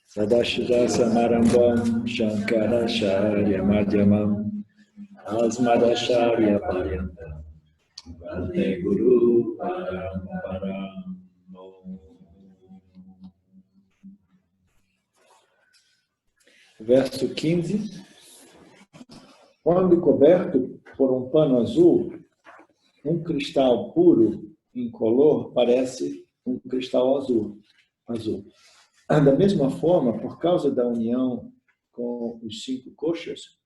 Sadashida Samarambam Shankaracharya Madhyamam Asmadacharya Paryantam Vande Guru Paramparam. Verso 15. Quando coberto por um pano azul, um cristal puro, incolor, parece um cristal azul. Da mesma forma, por causa da união com os 5 koshas,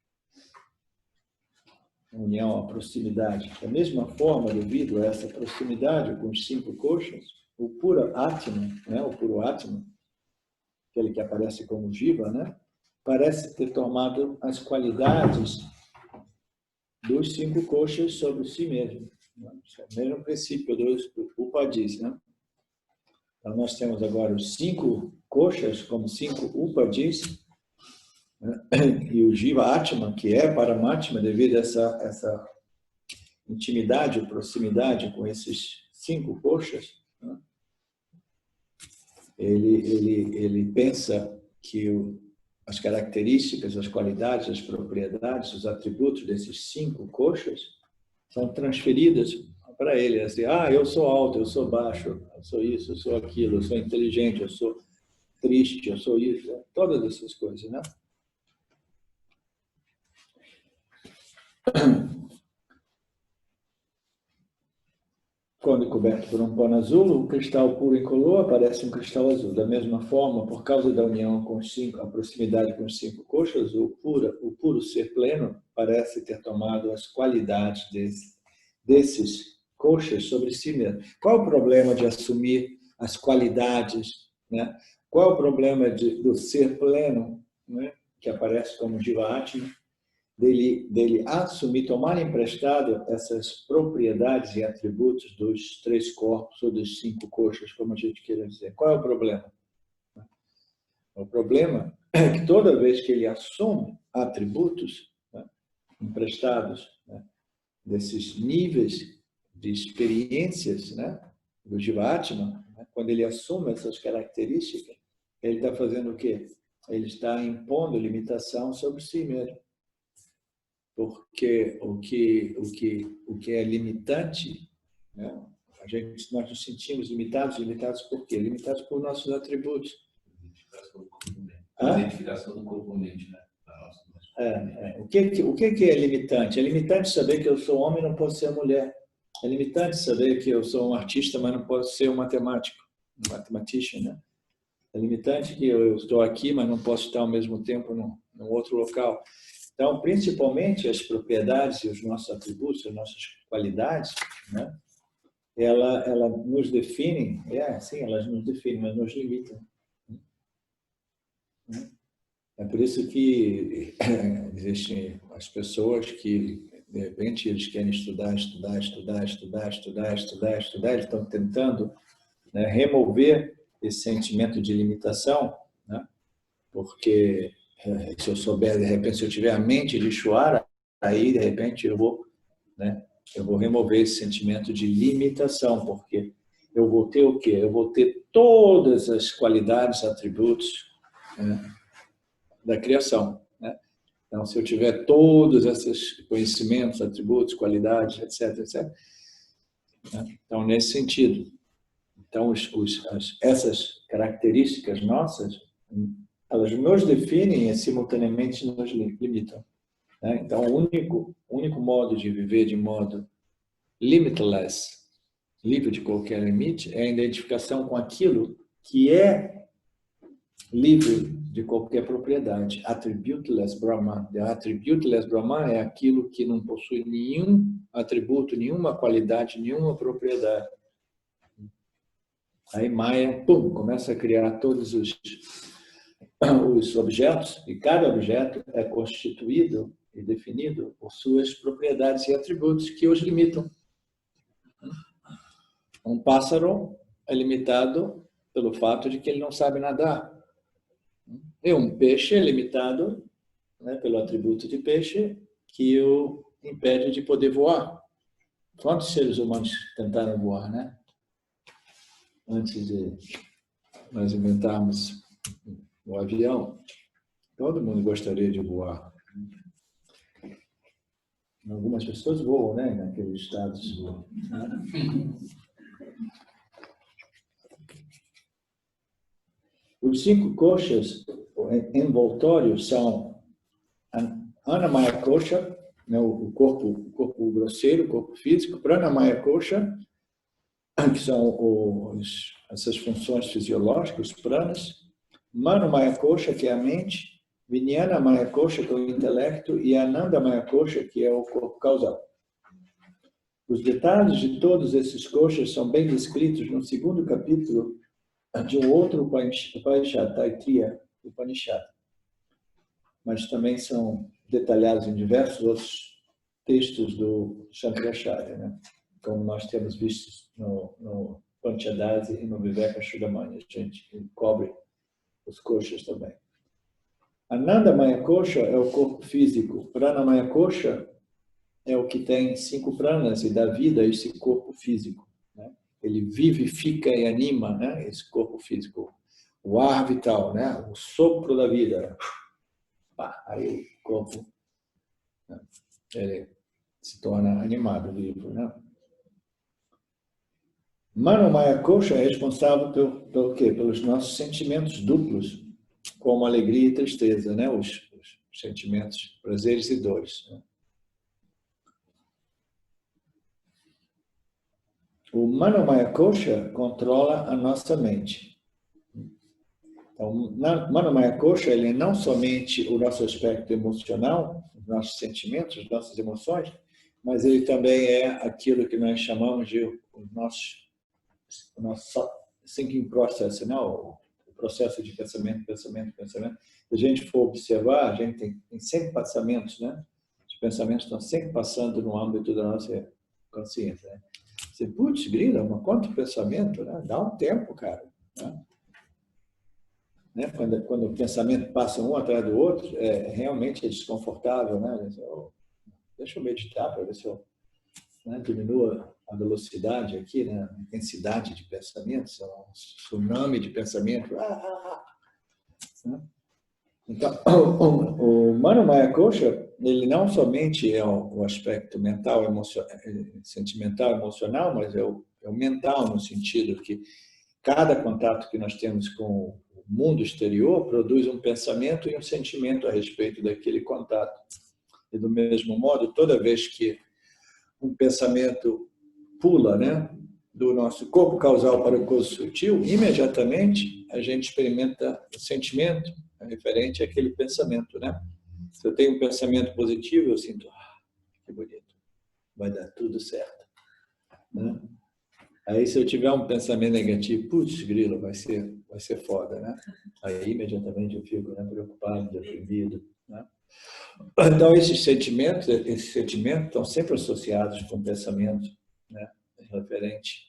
união à proximidade, da mesma forma, devido a essa proximidade com os 5 koshas, o puro Atma, né, o puro Atma, aquele que aparece como Jiva, né, parece ter tomado as qualidades dos 5 koshas sobre si mesmo. Esse é o mesmo princípio do Upadis, né? Então, nós temos agora os 5 koshas como 5 Upadis, né? E o Jiva Atma, que é Paramatma, devido a essa intimidade, proximidade com esses 5 koshas, né? Ele pensa que as características, as qualidades, as propriedades, os atributos desses 5 koshas são transferidas para ele. Assim, eu sou alto, eu sou baixo, eu sou isso, eu sou aquilo, eu sou inteligente, eu sou triste, eu sou isso, todas essas coisas, né? Quando coberto por um pano azul, o cristal puro incolor parece um cristal azul. Da mesma forma, por causa da união com os 5, a proximidade com os 5 koshas, o puro ser pleno parece ter tomado as qualidades desses koshas sobre si mesmo. Qual é o problema de assumir as qualidades, né? Qual é o problema do ser pleno, né? Que aparece como Jiva Atma? Dele assumir, tomar emprestado essas propriedades e atributos dos 3 corpos ou dos 5 koshas, como a gente queira dizer. Qual é o problema? O problema é que toda vez que ele assume atributos, né, emprestados, né, desses níveis de experiências, né, do Jivatma, né, quando ele assume essas características, ele está fazendo o quê? Ele está impondo limitação sobre si mesmo. Porque o que é limitante, né? Nós nos sentimos limitados por quê? Limitados por nossos atributos. Identificação do corpo-mente, né? O que é limitante? É limitante saber que eu sou homem e não posso ser mulher. É limitante saber que eu sou um artista, mas não posso ser um matemático, um matematician, né? É limitante que eu estou aqui, mas não posso estar ao mesmo tempo num outro local. Então, principalmente as propriedades e os nossos atributos, as nossas qualidades, né? Ela nos definem, sim, elas nos definem, mas nos limitam. É por isso que existem as pessoas que, de repente, eles querem estudar, eles estão tentando, né, remover esse sentimento de limitação, né? Porque se eu souber, de repente, se eu tiver a mente de Ishvara, aí, de repente, eu vou remover esse sentimento de limitação, porque eu vou ter o quê? Eu vou ter todas as qualidades, atributos, né, da criação, né? Então, se eu tiver todos esses conhecimentos, atributos, qualidades, etc. Né? Então, nesse sentido. Então, essas características nossas, elas nos definem e simultaneamente nos limitam, né? Então, o único modo de viver de modo limitless, livre de qualquer limite, é a identificação com aquilo que é livre de qualquer propriedade. Attributeless Brahman. Attributeless Brahman é aquilo que não possui nenhum atributo, nenhuma qualidade, nenhuma propriedade. Aí Maya, começa a criar todos os objetos, e cada objeto é constituído e definido por suas propriedades e atributos que os limitam. Um pássaro é limitado pelo fato de que ele não sabe nadar. E um peixe é limitado, né, pelo atributo de peixe que o impede de poder voar. Quantos seres humanos tentaram voar, né? antes de nós inventarmos o avião, todo mundo gostaria de voar. Algumas pessoas voam, né? Naqueles estados. Os 5 koshas envoltórios são Annamaya Kosha, né? o corpo grosseiro, o corpo físico, Pranamaya Kosha, que são essas funções fisiológicas, os pranas, Manomaya Kosha, que é a mente, Vijnanamaya Kosha, que é o intelecto, e Anandamaya Kosha, que é o corpo causal. Os detalhes de todos esses koshas são bem descritos no 2º capítulo de um outro Upanishad, Taittiriya Upanishad, mas também são detalhados em diversos outros textos do Shankaracharya, né? Como nós temos visto no Panchadasi e no Vivekachudamani, a gente cobre os koshas também. Anandamaya Kosha é o corpo físico, Pranamaya Kosha é o que tem 5 pranas e dá vida a esse corpo físico, né? Ele vivifica e anima, né, esse corpo físico. O ar vital, né, o sopro da vida. Aí o corpo, né, ele se torna animado, vivo, né? Manomaya Kosha é responsável pelo quê? Pelos nossos sentimentos duplos, como alegria e tristeza, né? Os sentimentos, prazeres e dores, né? O Manomaya Kosha controla a nossa mente. Então, o Manomaya Kosha, ele é não somente o nosso aspecto emocional, os nossos sentimentos, as nossas emoções, mas ele também é aquilo que nós chamamos de o nosso thinking process, não? O processo de pensamento. Se a gente for observar, a gente tem sempre pensamentos, né? Os pensamentos estão sempre passando no âmbito da nossa consciência, né? Você, putz, grila, mas quanto pensamento, né? Dá um tempo, cara, né? Quando o pensamento passa um atrás do outro, realmente é desconfortável, né? Deixa eu meditar para ver se eu, né, diminua a velocidade aqui, né? A intensidade de pensamentos, um tsunami de pensamento. Né? Então, o Manomaya Kosha, ele não somente é o aspecto mental, sentimental, emocional, mas é o mental no sentido que cada contato que nós temos com o mundo exterior produz um pensamento e um sentimento a respeito daquele contato. E do mesmo modo, toda vez que um pensamento pula, né, do nosso corpo causal para o corpo sutil, imediatamente a gente experimenta o sentimento referente àquele pensamento, né? Se eu tenho um pensamento positivo, eu sinto, que bonito, vai dar tudo certo, né? Aí, se eu tiver um pensamento negativo, putz, grilo, vai ser foda, né? Aí, imediatamente, eu fico, né, preocupado, deprimido, né? Então, esses sentimentos estão sempre associados com pensamento, né, referente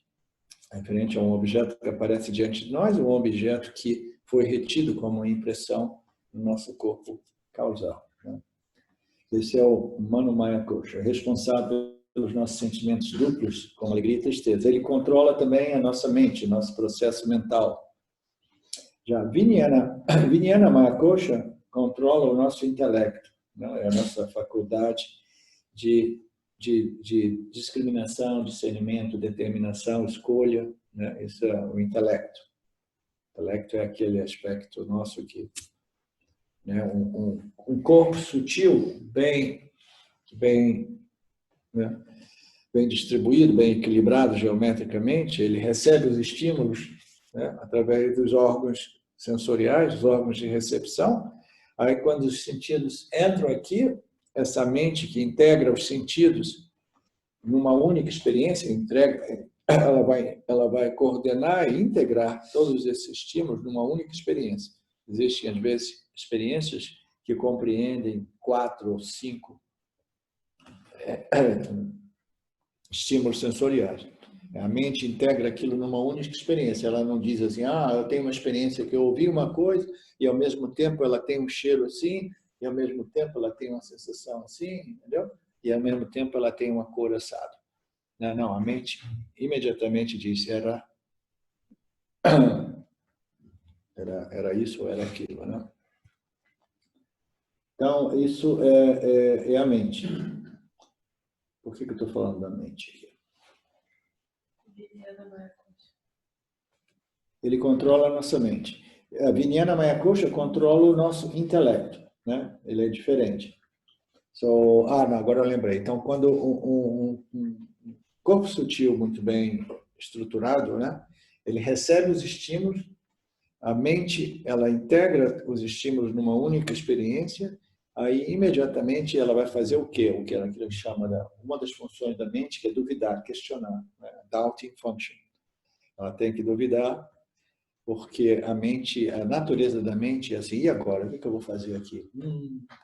a um objeto que aparece diante de nós, um objeto que foi retido como impressão no nosso corpo causal, né? Esse é o Manomaya Kosha, responsável pelos nossos sentimentos duplos, como alegria e tristeza. Ele controla também a nossa mente, nosso processo mental. Já Vijnanamaya Kosha controla o nosso intelecto, né? É a nossa faculdade de discriminação, discernimento, determinação, escolha, né? Isso é o intelecto. O intelecto é aquele aspecto nosso que, né, um corpo sutil, bem, né, bem distribuído, bem equilibrado geometricamente, ele recebe os estímulos, né, através dos órgãos sensoriais, os órgãos de recepção. Aí, quando os sentidos entram aqui, essa mente que integra os sentidos numa única experiência, ela vai coordenar e integrar todos esses estímulos numa única experiência. Existem, às vezes, experiências que compreendem 4 ou 5 estímulos sensoriais. A mente integra aquilo numa única experiência. Ela não diz assim, eu tenho uma experiência que eu ouvi uma coisa e, ao mesmo tempo, ela tem um cheiro assim, e, ao mesmo tempo, ela tem uma sensação assim, entendeu? E, ao mesmo tempo, ela tem uma cor assada. Não, a mente imediatamente diz, era Era isso ou era aquilo, né? Então, isso é a mente. Por que eu estou falando da mente aqui? Ele controla a nossa mente. A Vijnana Maya Kosha controla o nosso intelecto, né? Ele é diferente. Não, agora eu lembrei. Então, quando um corpo sutil muito bem estruturado, né? Ele recebe os estímulos, a mente ela integra os estímulos numa única experiência, aí imediatamente ela vai fazer o quê? O que ela chama uma das funções da mente, que é duvidar, questionar, né? Doubting function. Ela tem que duvidar, porque a mente, a natureza da mente é assim, e agora? O que eu vou fazer aqui?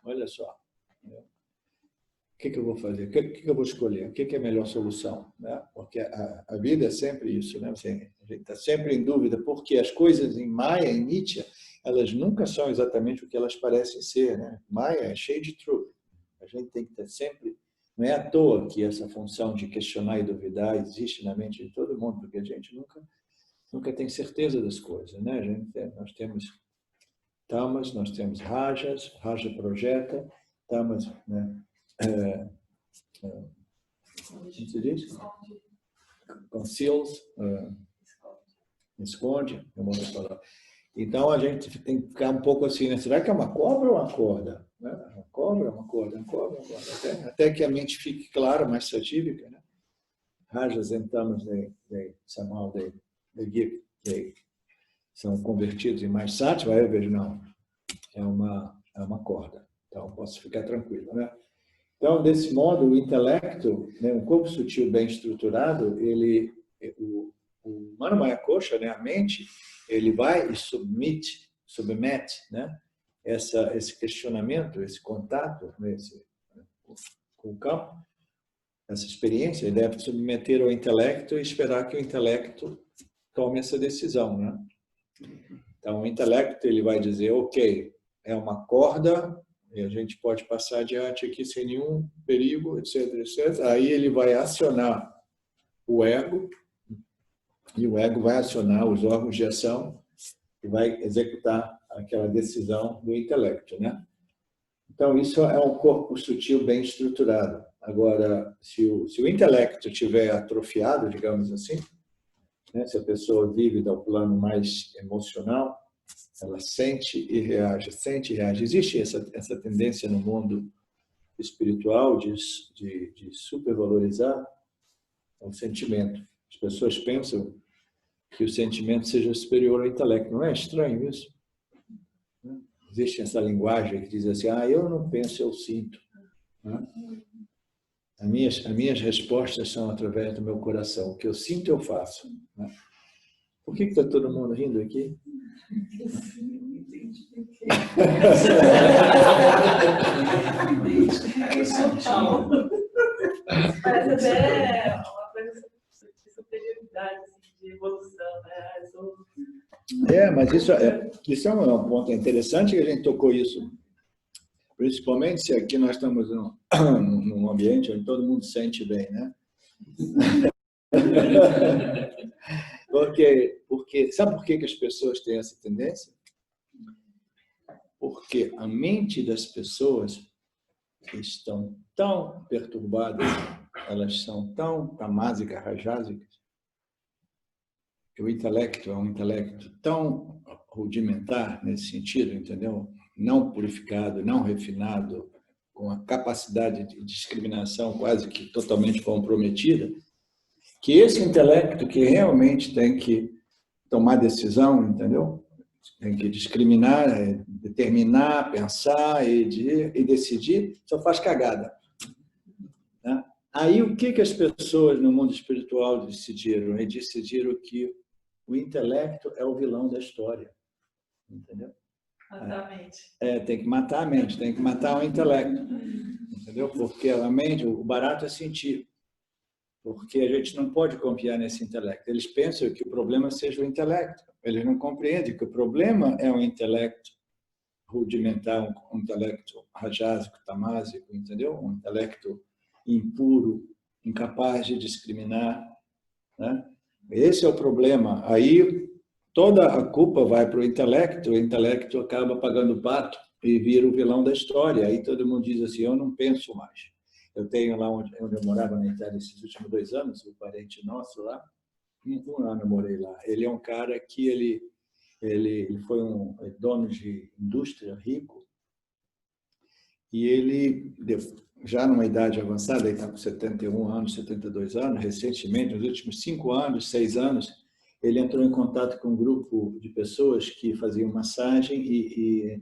Olha só. O que eu vou fazer? O que eu vou escolher? O que é a melhor solução? Né? Porque a vida é sempre isso, né? A gente está sempre em dúvida, porque as coisas em Maya, em Nietzsche, elas nunca são exatamente o que elas parecem ser, né? Maya é cheio de truth. A gente tem que ter sempre... Não é à toa que essa função de questionar e duvidar existe na mente de todo mundo, porque a gente nunca tem certeza das coisas, né? Nós temos tamas, nós temos rajas, raja projeta, tamas, né? Como se diz? Conceals, esconde, é uma outra palavra. Então, a gente tem que ficar um pouco assim, né? Será que é uma cobra ou uma corda? Né? Uma cobra, uma corda, uma cobra, uma corda. Até que a mente fique clara, mais satívica, né? Rajas and tamas, somehow they são convertidos em mais sátiva, aí eu vejo, não, é uma corda. Então, posso ficar tranquilo, né? Então, desse modo, o intelecto, né, um corpo sutil bem estruturado, o Manomaya Kosha, né, a mente, ele vai e submete, né, esse questionamento, esse contato, né, com o campo, essa experiência, ele deve submeter ao intelecto e esperar que o intelecto tome essa decisão, né? Então, o intelecto ele vai dizer, ok, é uma corda, e a gente pode passar adiante aqui sem nenhum perigo, etc, etc. Aí ele vai acionar o ego, e o ego vai acionar os órgãos de ação e vai executar aquela decisão do intelecto, né? Então, isso é um corpo sutil bem estruturado. Agora, se o intelecto estiver atrofiado, digamos assim, né? Se a pessoa vive do plano mais emocional, ela sente e reage, sente e reage. Existe essa tendência no mundo espiritual de supervalorizar o sentimento. As pessoas pensam que o sentimento seja superior ao intelecto. Não é estranho isso? Existe essa linguagem que diz assim, eu não penso, eu sinto. As minhas respostas são através do meu coração. O que eu sinto, eu faço. Por que está todo mundo rindo aqui? Parece até uma coisa de superioridade, de evolução, né? Mas isso é um ponto interessante que a gente tocou isso. Principalmente se aqui nós estamos num ambiente onde todo mundo se sente bem, né? Sabe por que as pessoas têm essa tendência? Porque a mente das pessoas estão tão perturbadas, elas são tão tamásicas, rajásicas, que o intelecto é um intelecto tão rudimentar nesse sentido, entendeu? Não purificado, não refinado, com a capacidade de discriminação quase que totalmente comprometida, que esse intelecto que realmente tem que tomar decisão, entendeu? Tem que discriminar, determinar, pensar e decidir, só faz cagada. Né? Aí, o que as pessoas no mundo espiritual decidiram? Eles decidiram que o intelecto é o vilão da história. Entendeu? Matar a mente. Tem que matar a mente, tem que matar o intelecto. Entendeu? Porque a mente, o barato é sentir. Porque a gente não pode confiar nesse intelecto. Eles pensam que o problema seja o intelecto. Eles não compreendem que o problema é um intelecto rudimentar, um intelecto rajásico, tamásico, entendeu? Um intelecto impuro, incapaz de discriminar. Né? Esse é o problema. Aí toda a culpa vai para o intelecto acaba pagando o pato e vira o vilão da história. Aí todo mundo diz assim, eu não penso mais. Eu tenho lá onde eu morava na Itália esses últimos 2 anos, um parente nosso lá, 1 ano eu morei lá. Ele é um cara que ele foi um dono de indústria, rico, e ele, já numa idade avançada, ele está com 71 anos, 72 anos, recentemente, nos últimos 5 anos, 6 anos, ele entrou em contato com um grupo de pessoas que faziam massagem e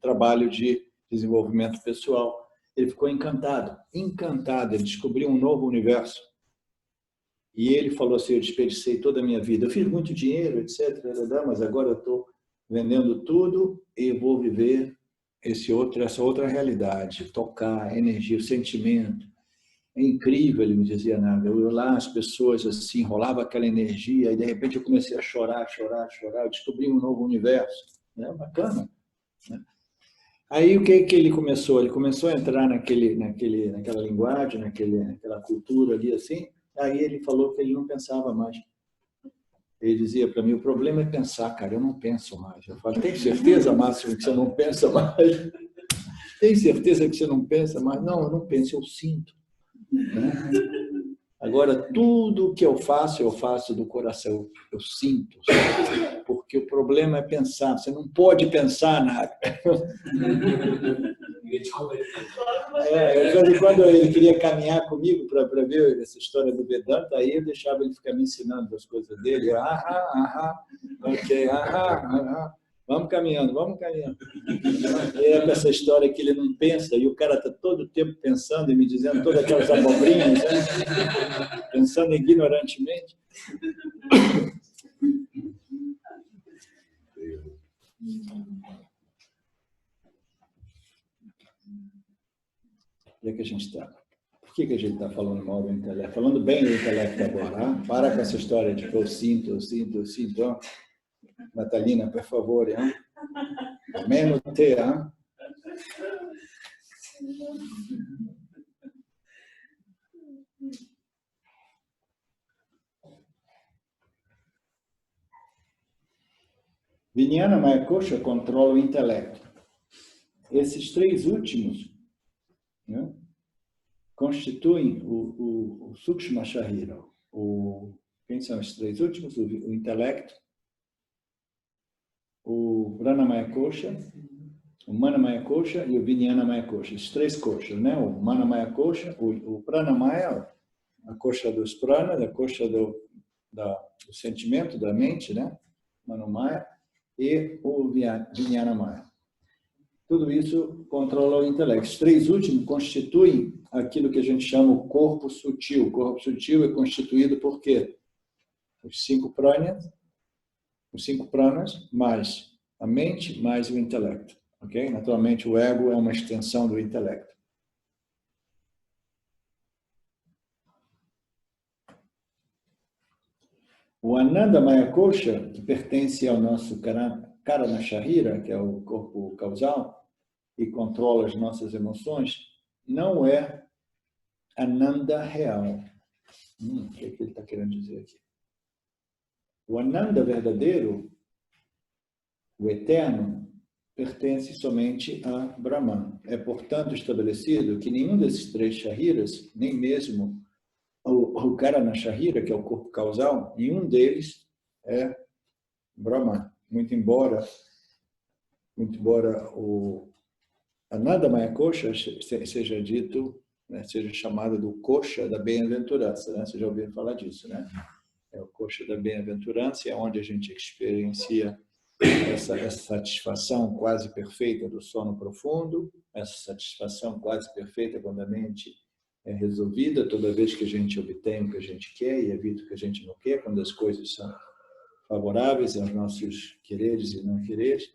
trabalho de desenvolvimento pessoal. Ele ficou encantado, ele descobriu um novo universo. E ele falou assim, eu desperdicei toda a minha vida, eu fiz muito dinheiro, etc., mas agora eu estou vendendo tudo e vou viver essa outra realidade, tocar, energia, o sentimento. É incrível, ele me dizia, nada. Eu lá, as pessoas assim, rolava aquela energia, e de repente eu comecei a chorar, eu descobri um novo universo. Né? Bacana. Né? Aí o que ele começou? Ele começou a entrar naquela linguagem, naquela cultura ali assim. Aí ele falou que ele não pensava mais. Ele dizia para mim, o problema é pensar, cara, eu não penso mais. Eu falo, tem certeza, Márcio, que você não pensa mais? Tem certeza que você não pensa mais? Não, eu não penso, eu sinto. Né? Agora, tudo que eu faço do coração, eu sinto. Porque o problema é pensar, você não pode pensar nada. Quando ele queria caminhar comigo para ver essa história do Vedanta, aí eu deixava ele ficar me ensinando as coisas dele. Ok, vamos caminhando. E é essa história que ele não pensa, e o cara está todo o tempo pensando e me dizendo todas aquelas abobrinhas, né? Pensando ignorantemente. Onde é que a gente está? Por que a gente está falando mal do intelecto? Falando bem do intelecto agora. Hein? Para com essa história de que eu sinto. Hein? Natalina, por favor. Hein? Menos te, hein? Vijnana Maya Kosha controla o intelecto. Esses 3 últimos, né, constituem o Sukshma Sharira. Quem são os 3 últimos? O intelecto, o Pranamaya Kosha, o Manamaya Kosha e o Vijnana Maya Kosha. Os 3 koshas, né? O Manamaya Kosha, o Pranamaya, a kosha dos pranas, a kosha do sentimento, da mente, né? Manomaya, e o Vijnana Maya. Tudo isso controla o intelecto. Os 3 últimos constituem aquilo que a gente chama o corpo sutil. O corpo sutil é constituído por quê? Os 5 pranas, mais a mente, mais o intelecto. Okay? Naturalmente, o ego é uma extensão do intelecto. O Ananda Maya Kosha, que pertence ao nosso Karana Sharira, que é o corpo causal, e controla as nossas emoções, não é Ananda real. O que ele está querendo dizer aqui? O Ananda verdadeiro, o eterno, pertence somente a Brahman. É, portanto, estabelecido que nenhum desses 3 Shariras, nem mesmo o Karana Sharira, que é o corpo causal, nenhum deles é Brahman. Muito embora o Ananda Maya Kosha seja dito, né, seja chamado do Kosha da bem-aventurança. Né? Vocês já ouviram falar disso, né? É o Kosha da bem-aventurança, é onde a gente experiencia essa satisfação quase perfeita do sono profundo, essa satisfação quase perfeita quando a mente é resolvida, toda vez que a gente obtém o que a gente quer e evita o que a gente não quer, quando as coisas são favoráveis aos nossos quereres e não quereres.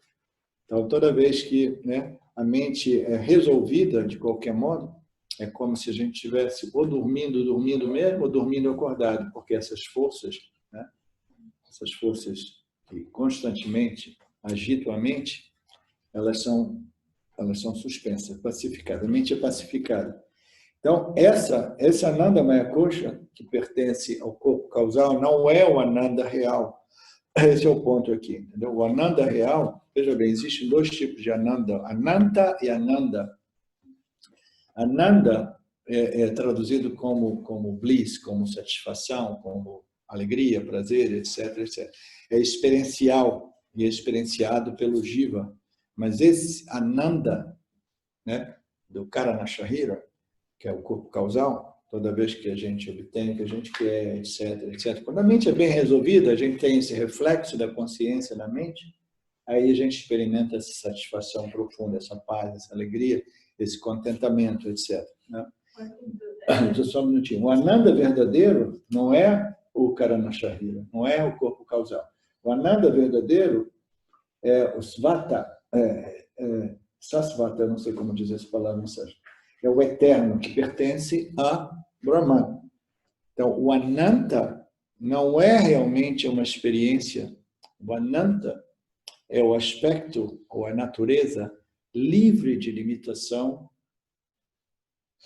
Então, toda vez que, né, a mente é resolvida de qualquer modo, é como se a gente estivesse ou dormindo mesmo, ou dormindo acordado, porque essas forças, né, essas forças que constantemente agitam a mente, elas são suspensas, pacificadas. A mente é pacificada. Então, essa Ananda Maya Kosha, que pertence ao corpo causal, não é o Ananda real. esse é o ponto aqui, entendeu? O Ananda real, veja bem, existem dois tipos de Ananda, Ananta e Ananda. Ananda é traduzido como bliss, como satisfação, como alegria, prazer, etc, etc. É experiencial e é experienciado pelo Jiva. Mas esse Ananda, né, do Karana Sharira, que é o corpo causal, toda vez que a gente obtém o que a gente quer, etc, etc. Quando a mente é bem resolvida, a gente tem esse reflexo da consciência na mente, aí a gente experimenta essa satisfação profunda, essa paz, essa alegria, esse contentamento, etc. Né? Só um minutinho. O Ananda verdadeiro não é o Karana Sharira, não é o corpo causal. O Ananda verdadeiro é o Svata, Sasvata, eu não sei como dizer essa palavra, é o eterno, que pertence a Brahman. Então, o Ananta não é realmente uma experiência. O Ananta é o aspecto, ou a natureza, livre de limitação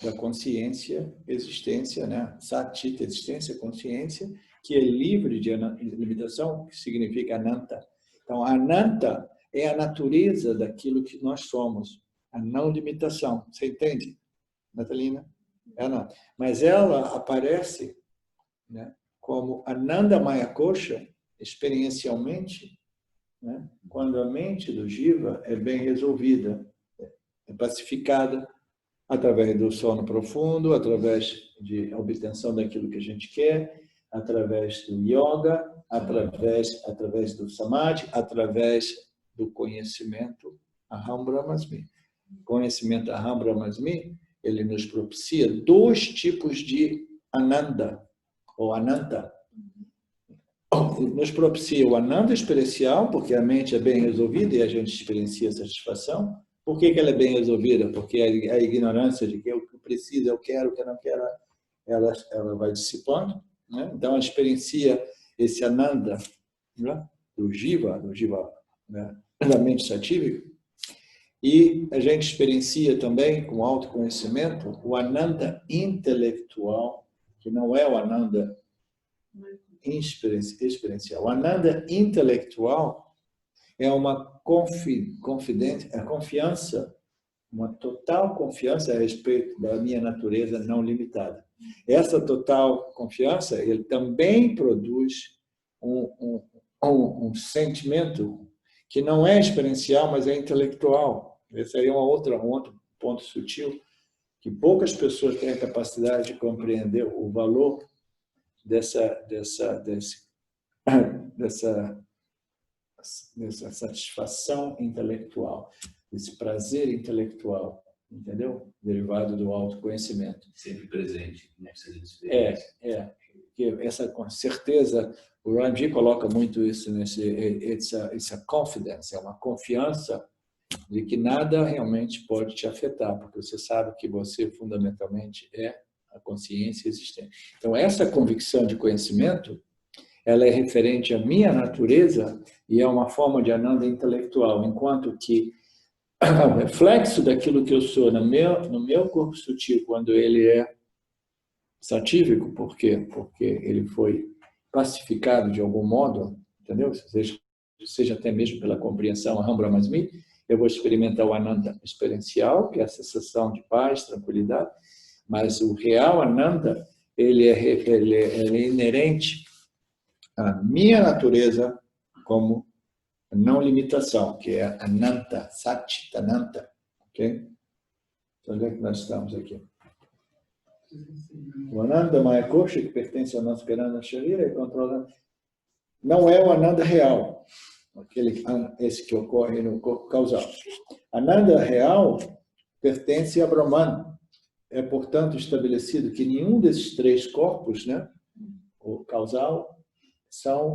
da consciência, existência, né? Satchita, existência, consciência, que é livre de limitação, que significa Ananta. Então, Ananta é a natureza daquilo que nós somos, a não limitação. Você entende, Natalina? Não. Mas ela aparece, né, como Ananda Maya Kosha, experiencialmente, né, quando a mente do Jiva é bem resolvida, é pacificada, através do sono profundo, através de obtenção daquilo que a gente quer, através do yoga, através do samadhi, através do conhecimento Aham Brahmasmi. Conhecimento Aham Brahmasmi, ele nos propicia dois tipos de ananda, ou ananta. Nos propicia o ananda experiencial, porque a mente é bem resolvida e a gente experiencia satisfação. Por que ela é bem resolvida? Porque a ignorância de que eu preciso, eu quero, o que eu não quero, ela vai dissipando. Né? Então, ela experiencia esse ananda, né? do jiva, né? da mente satívica. E a gente experiencia também, com autoconhecimento, o ananda intelectual, que não é o ananda experiencial. O ananda intelectual é uma confiança, uma total confiança a respeito da minha natureza não limitada. Essa total confiança, ele também produz um sentimento que não é experiencial, mas é intelectual. Esse aí é um outro ponto sutil, que poucas pessoas têm a capacidade de compreender o valor dessa satisfação intelectual, esse prazer intelectual, entendeu? Derivado do autoconhecimento. Sempre presente, não precisa de experiência. Essa com certeza, o Ramji coloca muito isso essa confidence, é uma confiança de que nada realmente pode te afetar, porque você sabe que você fundamentalmente é a consciência existente. Então, essa convicção de conhecimento, ela é referente à minha natureza e é uma forma de ananda intelectual, enquanto que o reflexo daquilo que eu sou no meu corpo sutil, quando ele é satívico, por quê? Porque ele foi pacificado de algum modo, entendeu? Seja até mesmo pela compreensão Aham Brahmasmi, eu vou experimentar o ananda experiencial, que é a sensação de paz, tranquilidade, mas o real ananda, ele é inerente à minha natureza como não limitação, que é Ananta, Satchitananta. Ok? Então, onde é que nós estamos aqui? O Ananda Maya Kosha, que pertence ao nosso Karana Sharira, é controlado. Não é o Ananda real, esse que ocorre no corpo causal. Ananda real pertence a Brahman. É, portanto, estabelecido que nenhum desses três corpos, né, o causal, são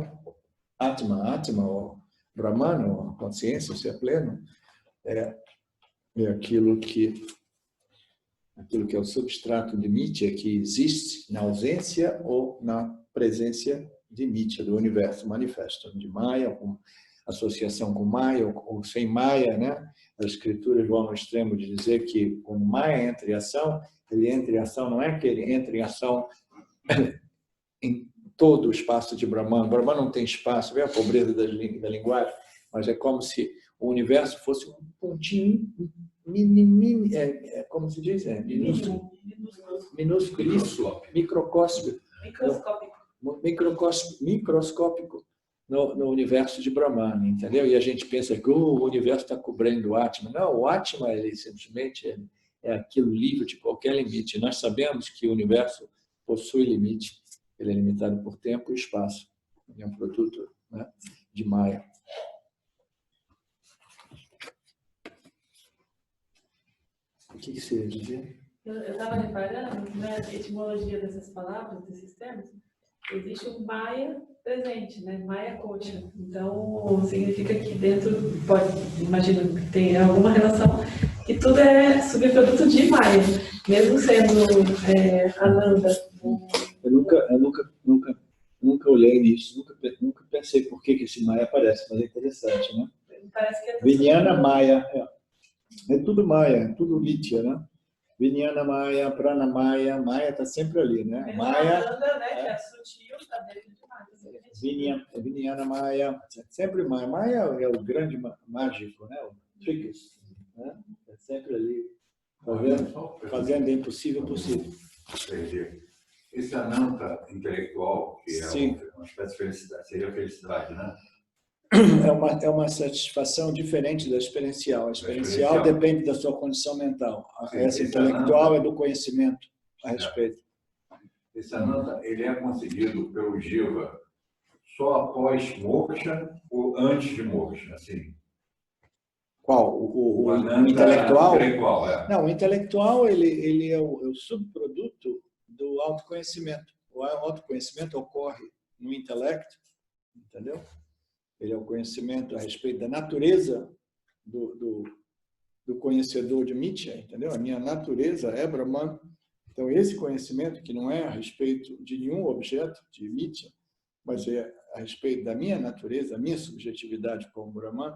Atma, ou Brahman, ou a consciência, o ser pleno, é aquilo que é o substrato de Nitya, que existe na ausência ou na presença de Nitya, do universo manifesto, de Maya, com associação com Maya ou sem Maya, né? As escrituras vão ao extremo de dizer que quando Maya entra em ação, ele entra em ação, não é que ele entra em ação todo o espaço de Brahman. Brahman não tem espaço, vê a pobreza da linguagem, mas é como se o universo fosse um pontinho como se diz? Minúsculo, microscópico no universo de Brahman, entendeu? E a gente pensa que o universo está cobrindo o Atma. Não, o Atma ele simplesmente é aquilo livre de qualquer limite. Nós sabemos que o universo possui limite. Ele é limitado por tempo e espaço. É um produto, né, de Maya. O que você ia dizer? Eu estava reparando, né, a etimologia dessas palavras, desses termos, existe um Maya presente, né? Maya Coxa. Então, significa que dentro, imagino que tem alguma relação, que tudo é subproduto de Maya, mesmo sendo Ananda. Eu nunca olhei nisso, nunca pensei por que esse Maya aparece, mas é interessante, né? Parece que é Vijnana Maya, é tudo Maya, é tudo Vitya, né? Vijnana Maya, Prana Maya, Maya está sempre ali, né? Maya, Ananda, né, que é sutil, está dentro de Maya. Vijnana Maya, sempre Maya. Maya é o grande mágico, né? O trickster, né? É sempre ali, fazendo o impossível possível. Entendi. Esse Ananta intelectual, que é uma espécie de felicidade, seria a felicidade, né? É uma satisfação diferente da experiencial. A experiencial depende da sua condição mental. Essa intelectual é do conhecimento a respeito. Esse Ananta, ele é conseguido pelo Jiva só após moksha ou antes de moksha, assim? Qual? O intelectual? Não, o intelectual ele é o subproduto do autoconhecimento. O autoconhecimento ocorre no intelecto, entendeu? Ele é o conhecimento a respeito da natureza do conhecedor de Mitya, entendeu? A minha natureza é Brahman. Então, esse conhecimento, que não é a respeito de nenhum objeto de Mitya, mas é a respeito da minha natureza, a minha subjetividade como Brahman,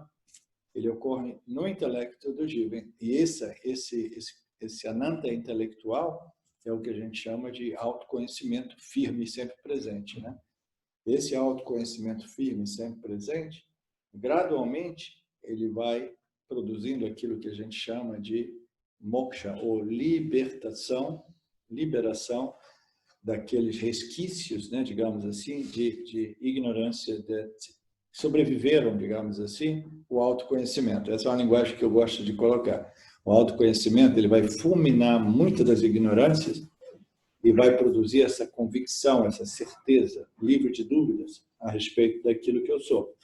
ele ocorre no intelecto do Jiva. E esse Ananta intelectual é o que a gente chama de autoconhecimento firme e sempre presente, né? Esse autoconhecimento firme, sempre presente, gradualmente ele vai produzindo aquilo que a gente chama de moksha, ou liberação daqueles resquícios, né, digamos assim, de ignorância, sobreviveram, digamos assim, o autoconhecimento. Essa é uma linguagem que eu gosto de colocar. O autoconhecimento ele vai fulminar muitas das ignorâncias e vai produzir essa convicção, essa certeza, livre de dúvidas a respeito daquilo que eu sou.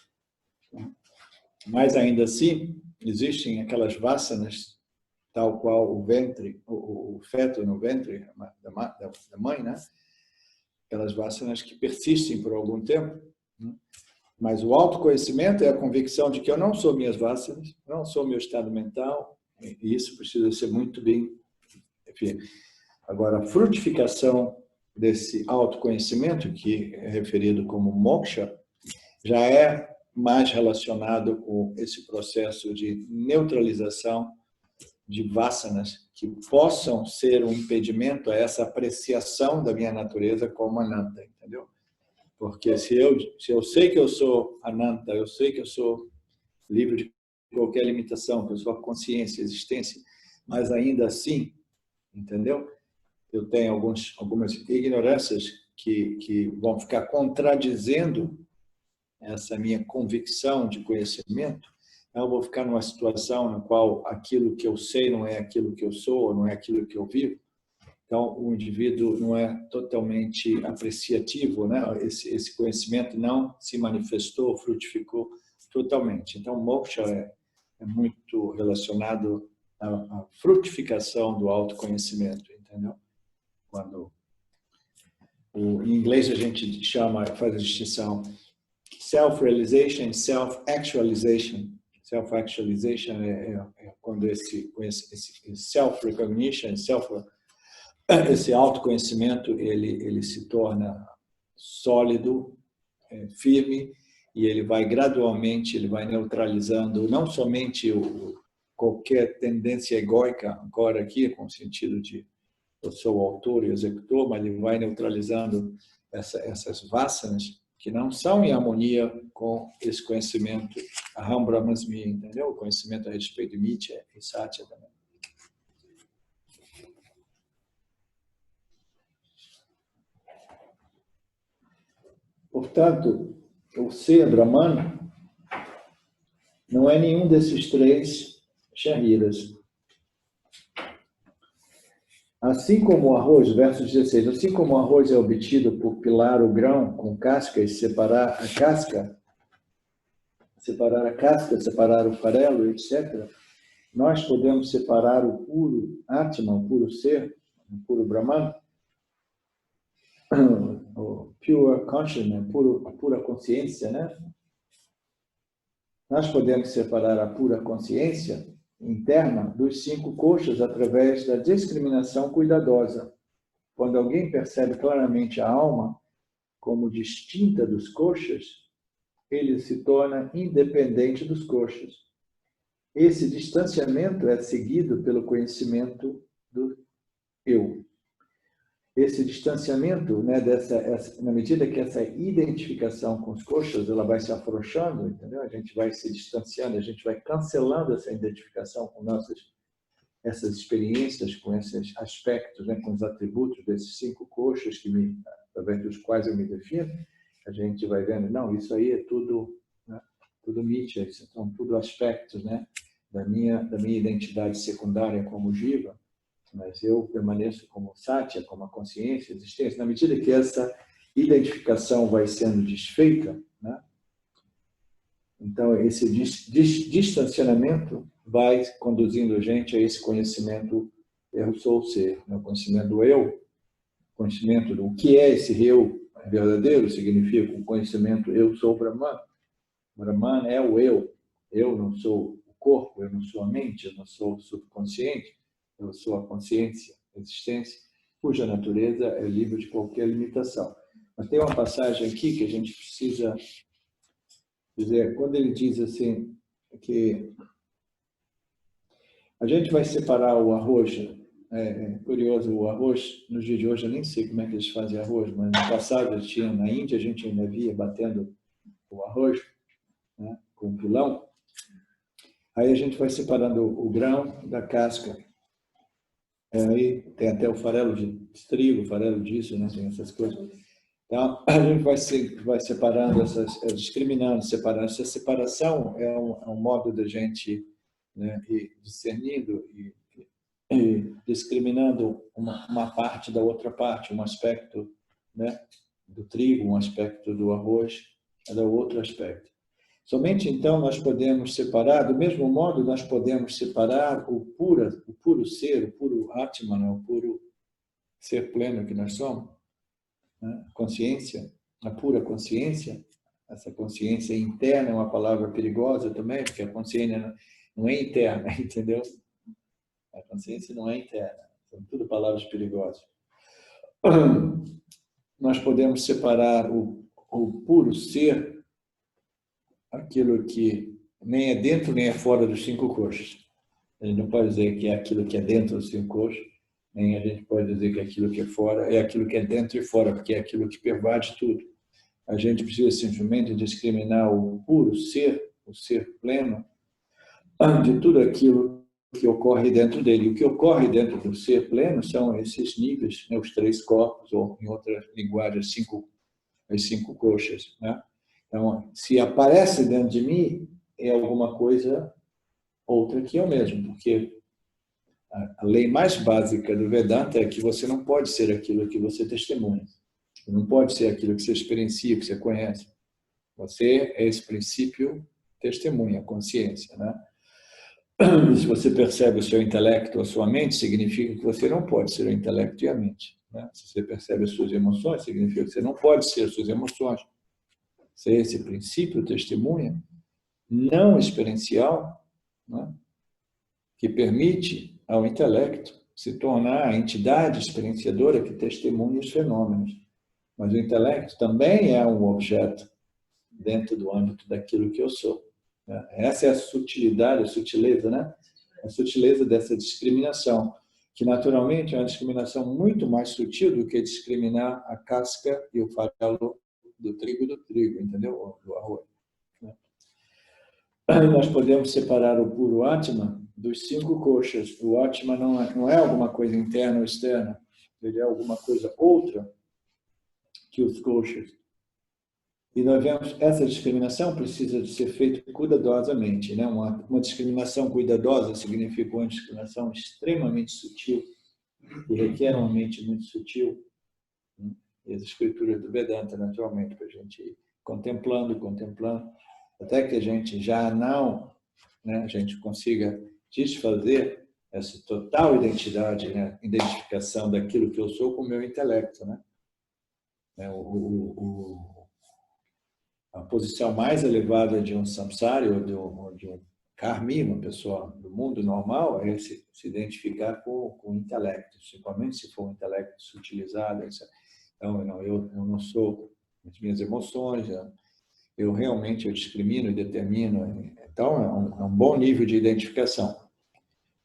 Mas, ainda assim, existem aquelas vasanas, tal qual o ventre, o feto no ventre da mãe, né? Aquelas vasanas que persistem por algum tempo. Mas o autoconhecimento é a convicção de que eu não sou minhas vasanas, não sou meu estado mental, e isso precisa ser muito bem... Enfim, agora, a frutificação desse autoconhecimento, que é referido como moksha, já é mais relacionado com esse processo de neutralização de vasanas que possam ser um impedimento a essa apreciação da minha natureza como Ananta, entendeu? Porque se eu sei que eu sou Ananta, eu sei que eu sou livre de qualquer limitação, que eu sou a consciência, a existência, mas ainda assim, entendeu? Eu tenho algumas ignorâncias que vão ficar contradizendo essa minha convicção de conhecimento. Eu vou ficar numa situação na qual aquilo que eu sei não é aquilo que eu sou, ou não é aquilo que eu vivo. Então, o indivíduo não é totalmente apreciativo, né? Esse conhecimento não se manifestou, frutificou totalmente. Então, moksha é muito relacionado à frutificação do autoconhecimento, entendeu? Quando em inglês a gente faz a distinção self-realization e self-actualization. Self-actualization é quando esse self-recognition, esse autoconhecimento, ele se torna sólido, firme, e ele vai gradualmente, ele vai neutralizando não somente qualquer tendência egóica, agora aqui, com o sentido de eu sou o autor e o executor, mas ele vai neutralizando essas vasanas que não são em harmonia com esse conhecimento Aham Brahmasmi, entendeu? O conhecimento a respeito de Mitya e Satya também. Portanto, o ser Brahman não é nenhum desses três shariras. Assim como o arroz, verso 16, assim como o arroz é obtido por pilar o grão com casca e separar a casca, separar o farelo, etc., nós podemos separar o puro Atman, o puro ser, o puro Brahman, o pure consciousness, a pura consciência, né? Nós podemos separar a pura consciência interna dos 5 koshas através da discriminação cuidadosa. Quando alguém percebe claramente a alma como distinta dos koshas, ele se torna independente dos koshas. Esse distanciamento é seguido pelo conhecimento do eu. Esse distanciamento, né, na medida que essa identificação com os koshas ela vai se afrouxando, entendeu? A gente vai se distanciando, a gente vai cancelando essa identificação com essas experiências, com esses aspectos, né, com os atributos desses 5 koshas através dos quais eu me defino. A gente vai vendo, não, isso aí é tudo, né, tudo Mitya, são tudo aspectos, né, da minha identidade secundária como Jiva. Mas eu permaneço como Satya, como a consciência, a existência. Na medida que essa identificação vai sendo desfeita, né? Então esse distanciamento vai conduzindo a gente a esse conhecimento eu sou o ser, né? O conhecimento do eu, conhecimento do que é esse eu verdadeiro, significa o conhecimento eu sou Brahman. Brahman é o eu não sou o corpo, eu não sou a mente, eu não sou o subconsciente. Eu sou a consciência, a existência, cuja natureza é livre de qualquer limitação. Mas tem uma passagem aqui que a gente precisa dizer, quando ele diz assim, que a gente vai separar o arroz, é curioso, o arroz, nos dias de hoje, eu nem sei como é que eles fazem arroz, mas no passado tinha, na Índia, a gente ainda via batendo o arroz, né, com pilão. Aí a gente vai separando o grão da casca. Aí tem até o farelo de trigo, farelo disso, né? Tem essas coisas. Então, a gente vai separando, discriminando, separando. Essa separação é um modo da gente, né, ir discernindo e discriminando uma parte da outra parte, um aspecto, né, do trigo, um aspecto do arroz, é do outro aspecto. Somente então nós podemos separar, do mesmo modo nós podemos separar o puro ser, o puro Atman, o puro ser pleno que nós somos, né? Consciência, a pura consciência, essa consciência interna é uma palavra perigosa também, porque a consciência não é interna, entendeu? A consciência não é interna, são tudo palavras perigosas. Nós podemos separar o puro ser, aquilo que nem é dentro nem é fora dos 5 koshas. A gente não pode dizer que é aquilo que é dentro dos 5 koshas, nem a gente pode dizer que aquilo que é fora é aquilo que é dentro e fora, porque é aquilo que pervade tudo. A gente precisa simplesmente discriminar o puro ser, o ser pleno, de tudo aquilo que ocorre dentro dele. O que ocorre dentro do ser pleno são esses níveis, né, os 3 corpos, ou em outra linguagem, as 5 koshas, né? Então, se aparece dentro de mim, é alguma coisa outra que eu mesmo, porque a lei mais básica do Vedanta é que você não pode ser aquilo que você testemunha. Você não pode ser aquilo que você experiencia, que você conhece. Você é esse princípio testemunha, consciência, né? E se você percebe o seu intelecto, a sua mente, significa que você não pode ser o intelecto e a mente, né? Se você percebe as suas emoções, significa que você não pode ser as suas emoções. Ser esse princípio testemunha não experiencial, né, que permite ao intelecto se tornar a entidade experienciadora que testemunha os fenômenos. Mas o intelecto também é um objeto dentro do âmbito daquilo que eu sou. Essa é a sutilidade, a sutileza, né? A sutileza dessa discriminação. que naturalmente é uma discriminação muito mais sutil do que discriminar a casca e o farelo do trigo, entendeu? Do arroz. Nós podemos separar o puro Atma dos 5 koshas. O Atma não é alguma coisa interna ou externa, ele é alguma coisa outra que os koshas. E nós vemos essa discriminação precisa de ser feita cuidadosamente, né? Uma discriminação cuidadosa significa uma discriminação extremamente sutil, que requer uma mente muito sutil. E as escrituras do Vedanta, naturalmente, para a gente ir contemplando, até que a gente já não, né, a gente consiga desfazer essa total identidade, né, identificação daquilo que eu sou com o meu intelecto, né? A posição mais elevada de um samsari ou de um karmi, uma pessoa do mundo normal, é se identificar com o intelecto, principalmente se for um intelecto sutilizado. Então, eu não sou as minhas emoções, eu realmente discrimino e determino. Então, é um bom nível de identificação.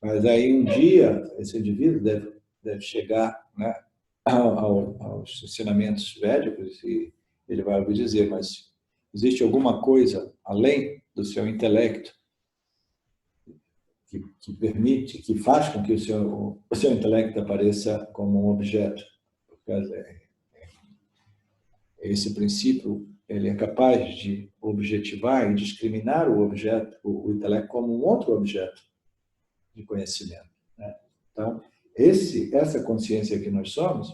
Mas aí, um dia, esse indivíduo deve chegar, né, aos ensinamentos védicos e ele vai ouvir dizer, mas existe alguma coisa além do seu intelecto que permite, que faz com que o seu intelecto apareça como um objeto. Esse princípio ele é capaz de objetivar e discriminar o objeto, o intelecto, como um outro objeto de conhecimento, né? Então, essa consciência que nós somos,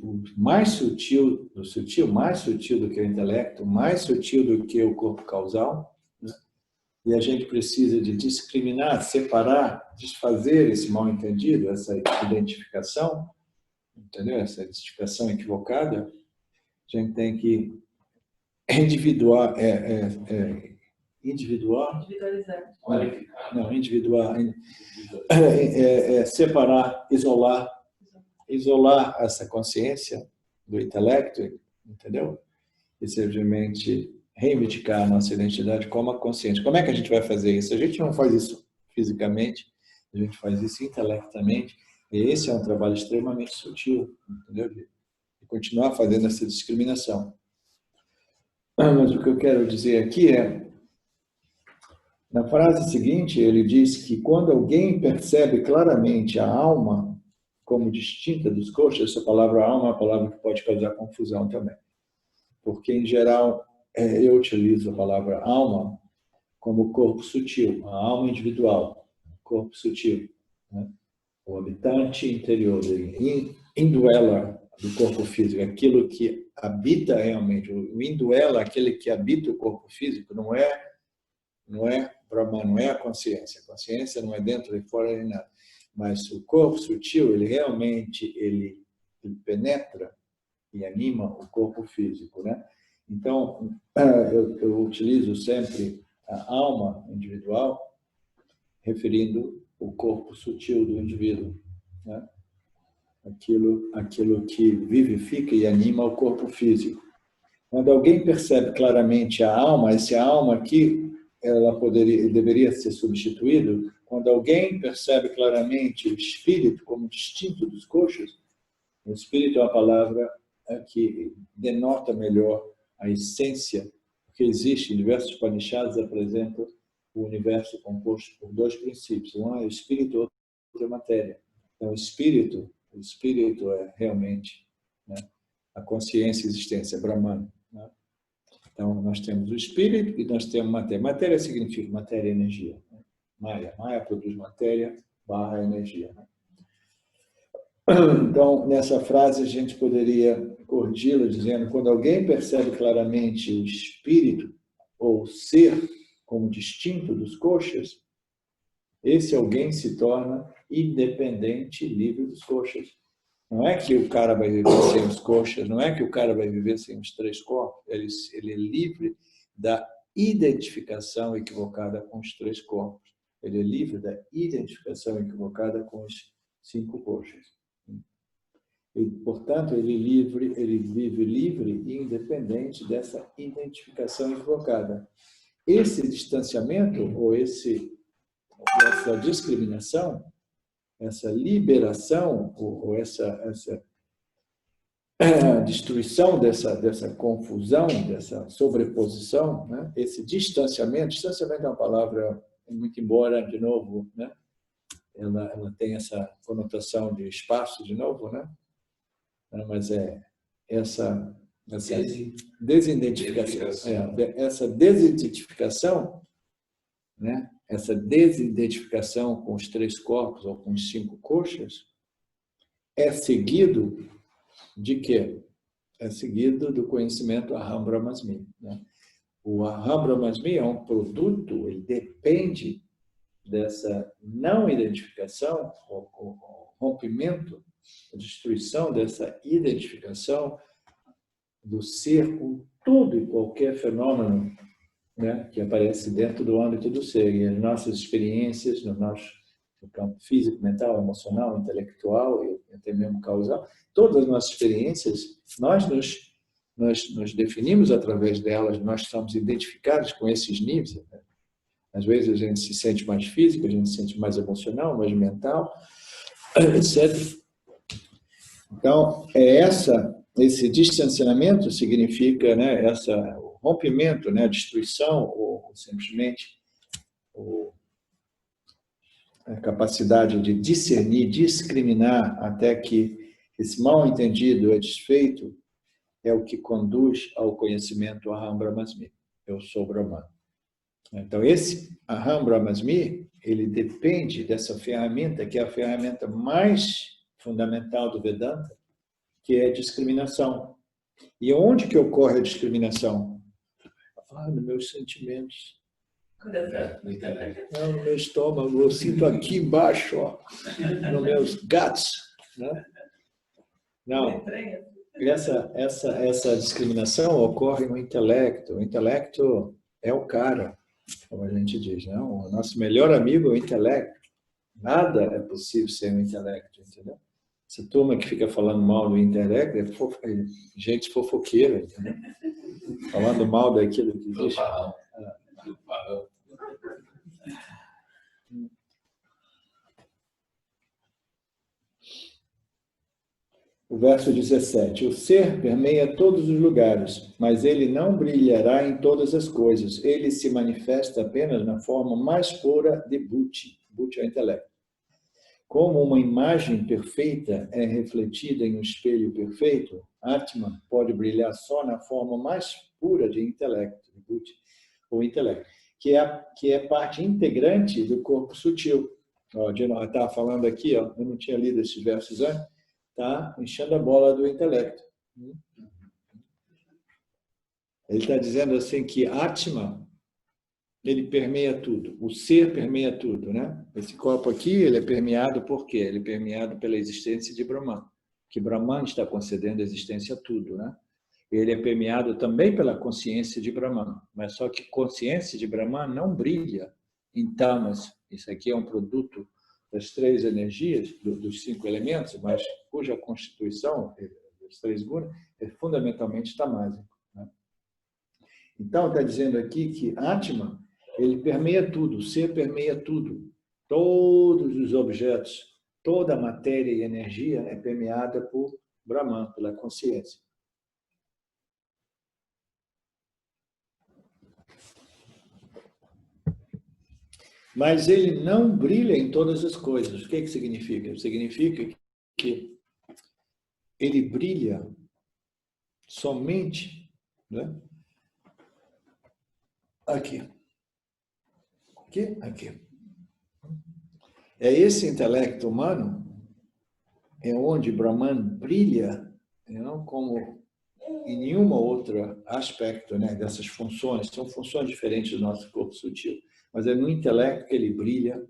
o mais sutil do sutil, mais sutil do que o intelecto, mais sutil do que o corpo causal, né? E a gente precisa de discriminar, separar, desfazer esse mal-entendido, essa identificação, entendeu? Essa identificação equivocada. A gente tem que individualizar. Separar, isolar essa consciência do intelecto, entendeu? E simplesmente reivindicar a nossa identidade como a consciência. Como é que a gente vai fazer isso? A gente não faz isso fisicamente, a gente faz isso intelectualmente, e esse é um trabalho extremamente sutil, entendeu? De continuar fazendo essa discriminação. Mas o que eu quero dizer aqui é, na frase seguinte, ele diz que quando alguém percebe claramente a alma como distinta dos koshas, essa palavra alma é uma palavra que pode causar confusão também. Porque, em geral, eu utilizo a palavra alma como corpo sutil, a alma individual, corpo sutil, né? O habitante interior, indweller do corpo físico, aquilo que habita realmente, o indweller, aquele que habita o corpo físico, não é Brahman, não é a consciência não é dentro nem fora nem nada, mas o corpo sutil, ele realmente ele penetra e anima o corpo físico, né? Então, eu utilizo sempre a alma individual, referindo o corpo sutil do indivíduo, né? Aquilo que vivifica e anima o corpo físico. Quando alguém percebe claramente a alma, essa alma aqui, ela deveria ser substituído. Quando alguém percebe claramente o espírito como distinto dos koshas, o espírito é uma palavra que denota melhor a essência, porque existe em diversos Upanishads apresentam o universo composto por 2 princípios. Um é o espírito, outro é a matéria. Então, o espírito é realmente, né, a consciência e a existência, Brahman, né? Então, nós temos o espírito e nós temos matéria. Matéria significa matéria e energia, né? Maya produz matéria / energia, né? Então, nessa frase, a gente poderia corrigi-la dizendo, quando alguém percebe claramente o espírito ou o ser como distinto dos koshas, esse alguém se torna independente e livre dos koshas. Não é que o cara vai viver sem os koshas, não é que o cara vai viver sem os 3 corpos, ele é livre da identificação equivocada com os 3 corpos. Ele é livre da identificação equivocada com os 5 koshas. E, portanto, ele vive livre e independente dessa identificação equivocada. Esse distanciamento ou essa discriminação essa liberação, ou essa destruição dessa confusão, dessa sobreposição, né? Esse distanciamento é uma palavra, muito embora, de novo, né? Ela tem essa conotação de espaço, de novo, né? Mas essa desidentificação, né? Essa desidentificação com os 3 corpos ou com os 5 coxas é seguido de quê? É seguido do conhecimento Aham Brahmasmi, né? O Aham Brahmasmi é um produto, ele depende dessa não identificação, o rompimento, a destruição dessa identificação do ser com tudo e qualquer fenômeno, né, que aparece dentro do âmbito do ser. E as nossas experiências no campo físico, mental, emocional, intelectual e até mesmo causal, todas as nossas experiências, nós nos definimos através delas, nós estamos identificados com esses níveis. Né? Às vezes a gente se sente mais físico, a gente se sente mais emocional, mais mental, etc. Então, esse distanciamento significa, né, o rompimento, né, a destruição, ou simplesmente a capacidade de discernir, discriminar, até que esse mal-entendido é desfeito, é o que conduz ao conhecimento Aham Brahmasmi. Eu sou Brahman. Então, esse Aham Brahmasmi, ele depende dessa ferramenta, que é a ferramenta mais fundamental do Vedanta, que é a discriminação. E onde que ocorre a discriminação? Nos meus sentimentos. No meu estômago, eu sinto aqui embaixo, ó, nos meus guts. Né? Não, essa discriminação ocorre no intelecto. O intelecto é o cara, como a gente diz, né? O nosso melhor amigo é o intelecto. Nada é possível sem o intelecto, entendeu? Essa turma que fica falando mal do intelecto é gente fofoqueira, entendeu? Falando mal daquilo que existe. O verso 17. O ser permeia todos os lugares, mas ele não brilhará em todas as coisas. Ele se manifesta apenas na forma mais pura de Buddhi. Buddhi é o intelecto. Como uma imagem perfeita é refletida em um espelho perfeito, Atman pode brilhar só na forma mais pura de intelecto, de Buddhi, ou intelecto, que é parte integrante do corpo sutil. Ó, eu estava falando aqui, ó, eu não tinha lido esses versos antes, está enchendo a bola do intelecto. Ele está dizendo assim que Atman, ele permeia tudo, o ser permeia tudo, né? Esse corpo aqui, ele é permeado por quê? Ele é permeado pela existência de Brahman, que Brahman está concedendo a existência a tudo, né? Ele é permeado também pela consciência de Brahman, mas só que consciência de Brahman não brilha em tamas. Isso aqui é um produto das 3 energias, dos 5 elementos, mas cuja constituição, dos 3 gunas, é fundamentalmente tamásico. Né? Então, está dizendo aqui que Atman, ele permeia tudo, o ser permeia tudo. Todos os objetos, toda a matéria e energia é permeada por Brahman, pela consciência. Mas ele não brilha em todas as coisas. O que significa? Significa que ele brilha somente, né? Aqui. Aqui. É esse intelecto humano, é onde Brahman brilha, não como em nenhuma outra aspecto, né, dessas funções. São funções diferentes do nosso corpo sutil. Mas é no intelecto que ele brilha,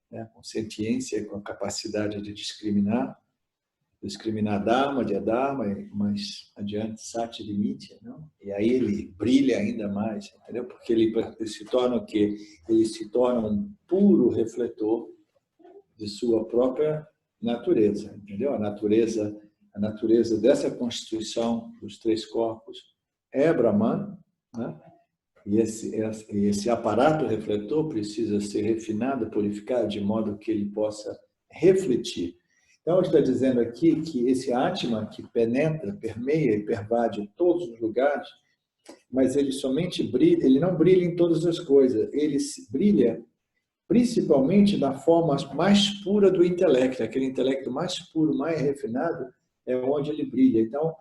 né, com sentiência, com a capacidade de discriminar Dharma, de Adharma, mais adiante Sati de Mitya, não? E aí ele brilha ainda mais, entendeu? Porque ele se torna o quê? Ele se torna um puro refletor de sua própria natureza, entendeu? A natureza dessa constituição dos 3 corpos é Brahman, né? E esse aparato refletor precisa ser refinado, purificado, de modo que ele possa refletir. Então, está dizendo aqui que esse Atman que penetra, permeia e pervade todos os lugares, mas ele somente brilha, ele não brilha em todas as coisas, ele brilha principalmente na forma mais pura do intelecto, aquele intelecto mais puro, mais refinado, é onde ele brilha. Então,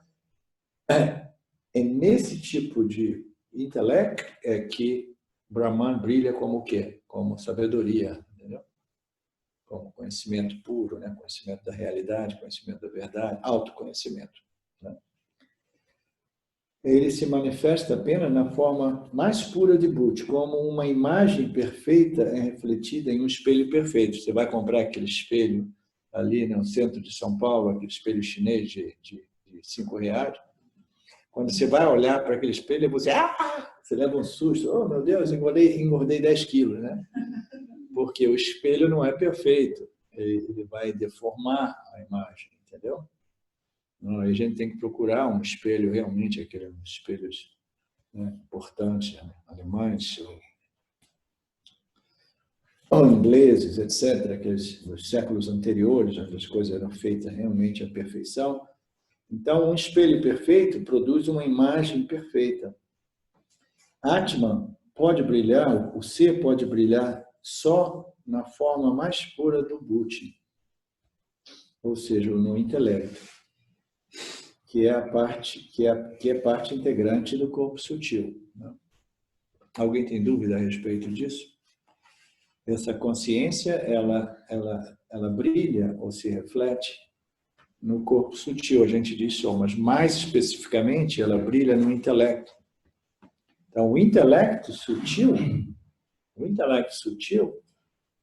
é nesse tipo de intelecto é que Brahman brilha como o quê? Como sabedoria, entendeu? Como conhecimento puro, né? Conhecimento da realidade, conhecimento da verdade, autoconhecimento. Né? Ele se manifesta apenas na forma mais pura de Buddha, como uma imagem perfeita é refletida em um espelho perfeito. Você vai comprar aquele espelho ali no centro de São Paulo, aquele espelho chinês de R$ 5. Quando você vai olhar para aquele espelho, você leva um susto. Oh, meu Deus, engordei 10 quilos, né? Porque o espelho não é perfeito. Ele vai deformar a imagem, entendeu? A gente tem que procurar um espelho realmente, aqueles espelhos, né, importantes, né, alemães ou ingleses, etc., aqueles dos séculos anteriores, onde as coisas eram feitas realmente à perfeição. Então, um espelho perfeito produz uma imagem perfeita. Atman pode brilhar, o ser pode brilhar só na forma mais pura do Buddhi, ou seja, no intelecto, que é a parte que é parte integrante do corpo sutil. Né? Alguém tem dúvida a respeito disso? Essa consciência, ela brilha ou se reflete no corpo sutil, a gente diz só, mas mais especificamente ela brilha no intelecto. Então, o intelecto sutil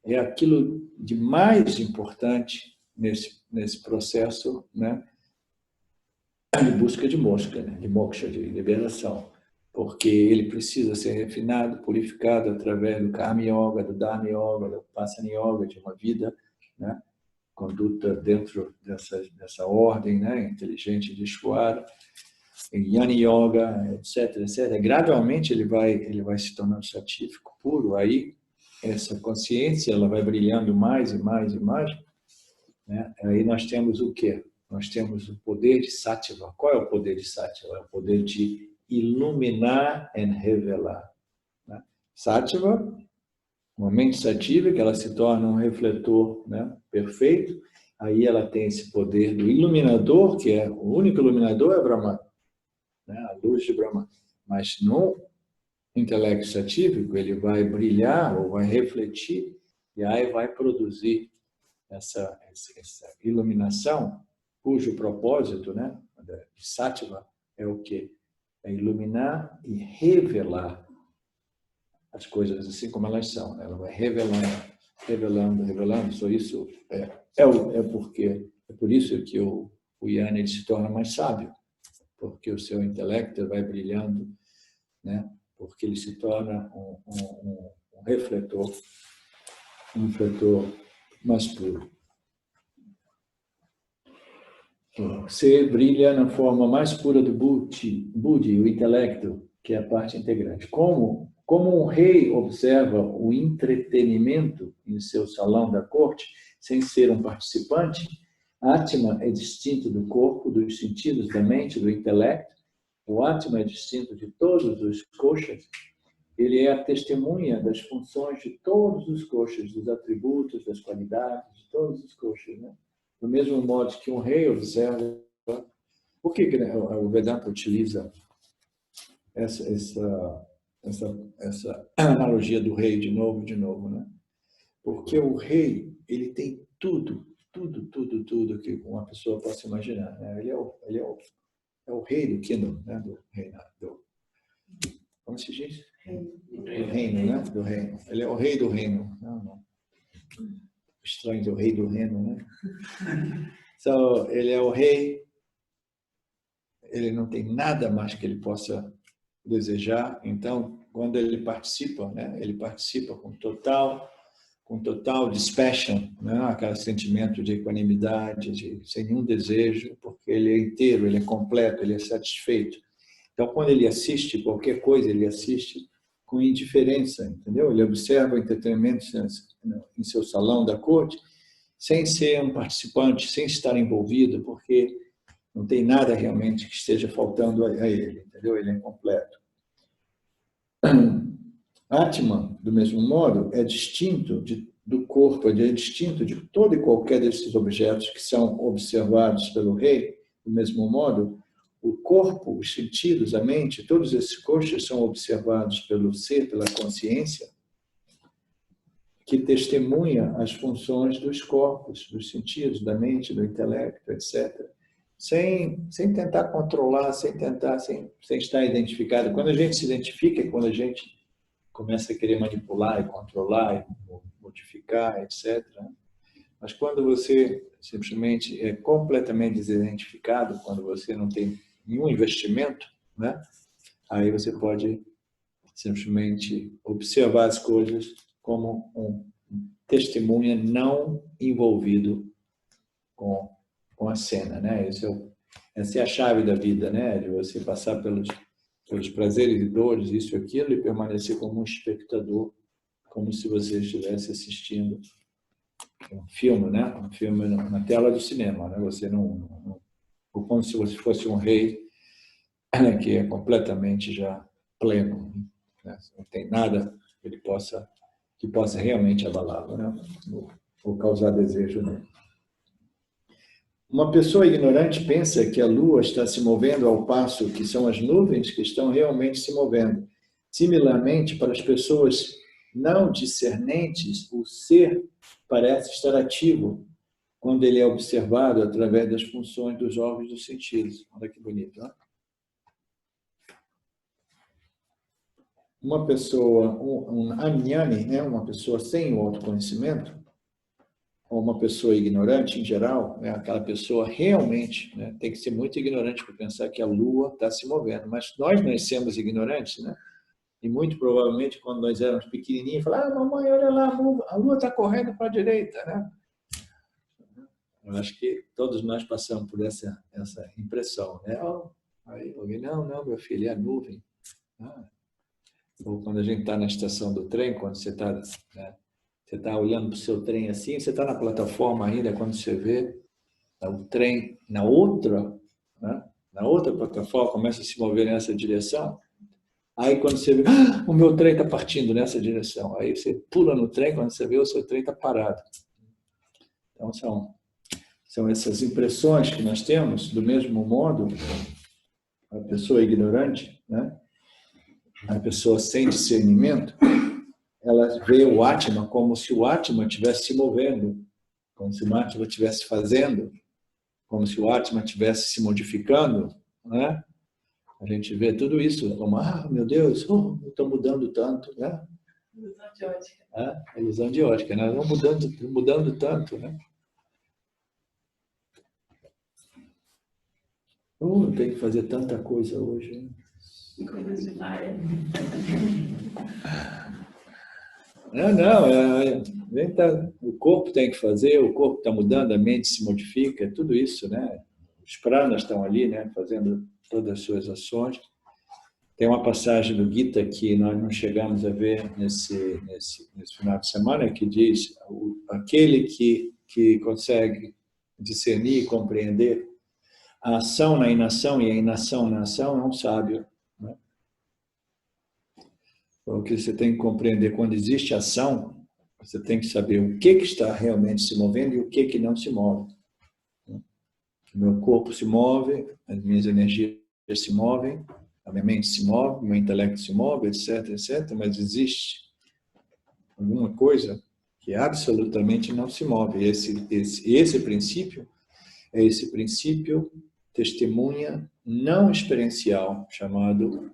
é aquilo de mais importante nesse processo, né, de busca de moksha, né, de moksha, de liberação, porque ele precisa ser refinado, purificado através do Karma Yoga, do Dharma Yoga, do Vipassana Yoga, de uma vida, né, conduta dentro dessa ordem, né, inteligente de Ishvara, Jnana Yoga, etc, etc. Gradualmente ele vai se tornando satífico, puro. Aí essa consciência ela vai brilhando mais e mais e mais. Né? Aí nós temos o quê? Nós temos o poder de Sattva. Qual é o poder de Sattva? É o poder de iluminar e revelar. Né? Sattva, uma mente sativa, que ela se torna um refletor, né, perfeito. Aí ela tem esse poder do iluminador, que é o único iluminador é Brahman, né, a luz de Brahman. Mas no intelecto satívico, ele vai brilhar ou vai refletir e aí vai produzir essa iluminação, cujo propósito, né, de Sattva é o quê? É iluminar e revelar as coisas assim como elas são. Ela vai revelando. Só isso é por isso que o Jnana ele se torna mais sábio, porque o seu intelecto vai brilhando, né? Porque ele se torna um refletor mais puro. Você brilha na forma mais pura do Buddhi, o intelecto, que é a parte integrante. Como um rei observa o entretenimento em seu salão da corte, sem ser um participante, Atman é distinto do corpo, dos sentidos, da mente, do intelecto. O Atman é distinto de todos os koshas. Ele é a testemunha das funções de todos os koshas, dos atributos, das qualidades, de todos os koshas, né? Do mesmo modo que um rei observa. Por que o Vedanta utiliza essa analogia do rei de novo, né? Porque o rei, ele tem tudo que uma pessoa possa imaginar, né? Ele é o rei do kingdom, né? Do reino, como se diz? Do reino, né? Do reino. Ele é o rei do reino. Não. Estranho dizer o rei do reino, né? Então, ele é o rei, ele não tem nada mais que ele possa desejar. Então, quando ele participa, né? Ele participa com total dispassion, né? Aquele sentimento de equanimidade, sem nenhum desejo, porque ele é inteiro, ele é completo, ele é satisfeito. Então, quando ele assiste qualquer coisa, ele assiste com indiferença, entendeu? Ele observa o entretenimento em seu salão da corte sem ser um participante, sem estar envolvido, porque não tem nada realmente que esteja faltando a ele, entendeu? Ele é completo. Atman, do mesmo modo, é distinto do corpo, é distinto de todo e qualquer desses objetos que são observados pelo rei. Do mesmo modo, o corpo, os sentidos, a mente, todos esses coxas são observados pelo ser, pela consciência, que testemunha as funções dos corpos, dos sentidos, da mente, do intelecto, etc. Sem tentar controlar, sem estar identificado. Quando a gente se identifica, é quando a gente começa a querer manipular e controlar, e modificar, etc. Mas quando você simplesmente é completamente desidentificado, quando você não tem nenhum investimento, né? Aí você pode simplesmente observar as coisas como um testemunha não envolvido com a cena, né? Essa é a chave da vida, né? De você passar pelos prazeres e dores, isso e aquilo, e permanecer como um espectador, como se você estivesse assistindo um filme, né? Um filme na tela do cinema, né? Você não ou como se você fosse um rei que é completamente já pleno, né? Não tem nada que possa realmente abalá-lo, né? Ou causar desejo nele. Uma pessoa ignorante pensa que a Lua está se movendo ao passo que são as nuvens que estão realmente se movendo. Similarmente, para as pessoas não discernentes, o ser parece estar ativo quando ele é observado através das funções dos órgãos dos sentidos. Olha que bonito, né? Uma pessoa, um ajnani, né? Uma pessoa sem o autoconhecimento, ou uma pessoa ignorante em geral, né? Aquela pessoa realmente, né? Tem que ser muito ignorante para pensar que a Lua está se movendo. Mas nós nascemos ignorantes, né? E muito provavelmente, quando nós éramos pequenininhos, falávamos, mamãe, olha lá, a Lua está correndo para a direita, né? Eu acho que todos nós passamos por essa impressão, né? Aí alguém, não, meu filho, é a nuvem. Ou quando a gente está na estação do trem, quando você está, né, você está olhando para o seu trem assim, você está na plataforma ainda, quando você vê o trem na outra plataforma, começa a se mover nessa direção, aí quando você vê, o meu trem está partindo nessa direção, aí você pula no trem, quando você vê, o seu trem está parado. Então, são essas impressões que nós temos, do mesmo modo, a pessoa ignorante, né? A pessoa sem discernimento, ela vê o Atman como se o Atman estivesse se movendo, como se o Atman estivesse fazendo, como se o Atman estivesse se modificando, né? A gente vê tudo isso como, meu Deus, eu estou mudando tanto, né? Ilusão de ótica. A ilusão de ótica, né? Nós vamos mudando tanto, né? Tem que fazer tanta coisa hoje, né? Coisas de Maia. O corpo tem que fazer, o corpo está mudando, a mente se modifica, tudo isso, né? Os pranas estão ali, né? Fazendo todas as suas ações. Tem uma passagem do Gita que nós não chegamos a ver nesse final de semana, que diz, aquele que consegue discernir e compreender a ação na inação e a inação na ação é um sábio. Porque você tem que compreender, quando existe ação, você tem que saber o que está realmente se movendo e o que não se move. O meu corpo se move, as minhas energias se movem, a minha mente se move, o meu intelecto se move, etc, etc, mas existe alguma coisa que absolutamente não se move. E esse princípio é esse princípio testemunha não experiencial, chamado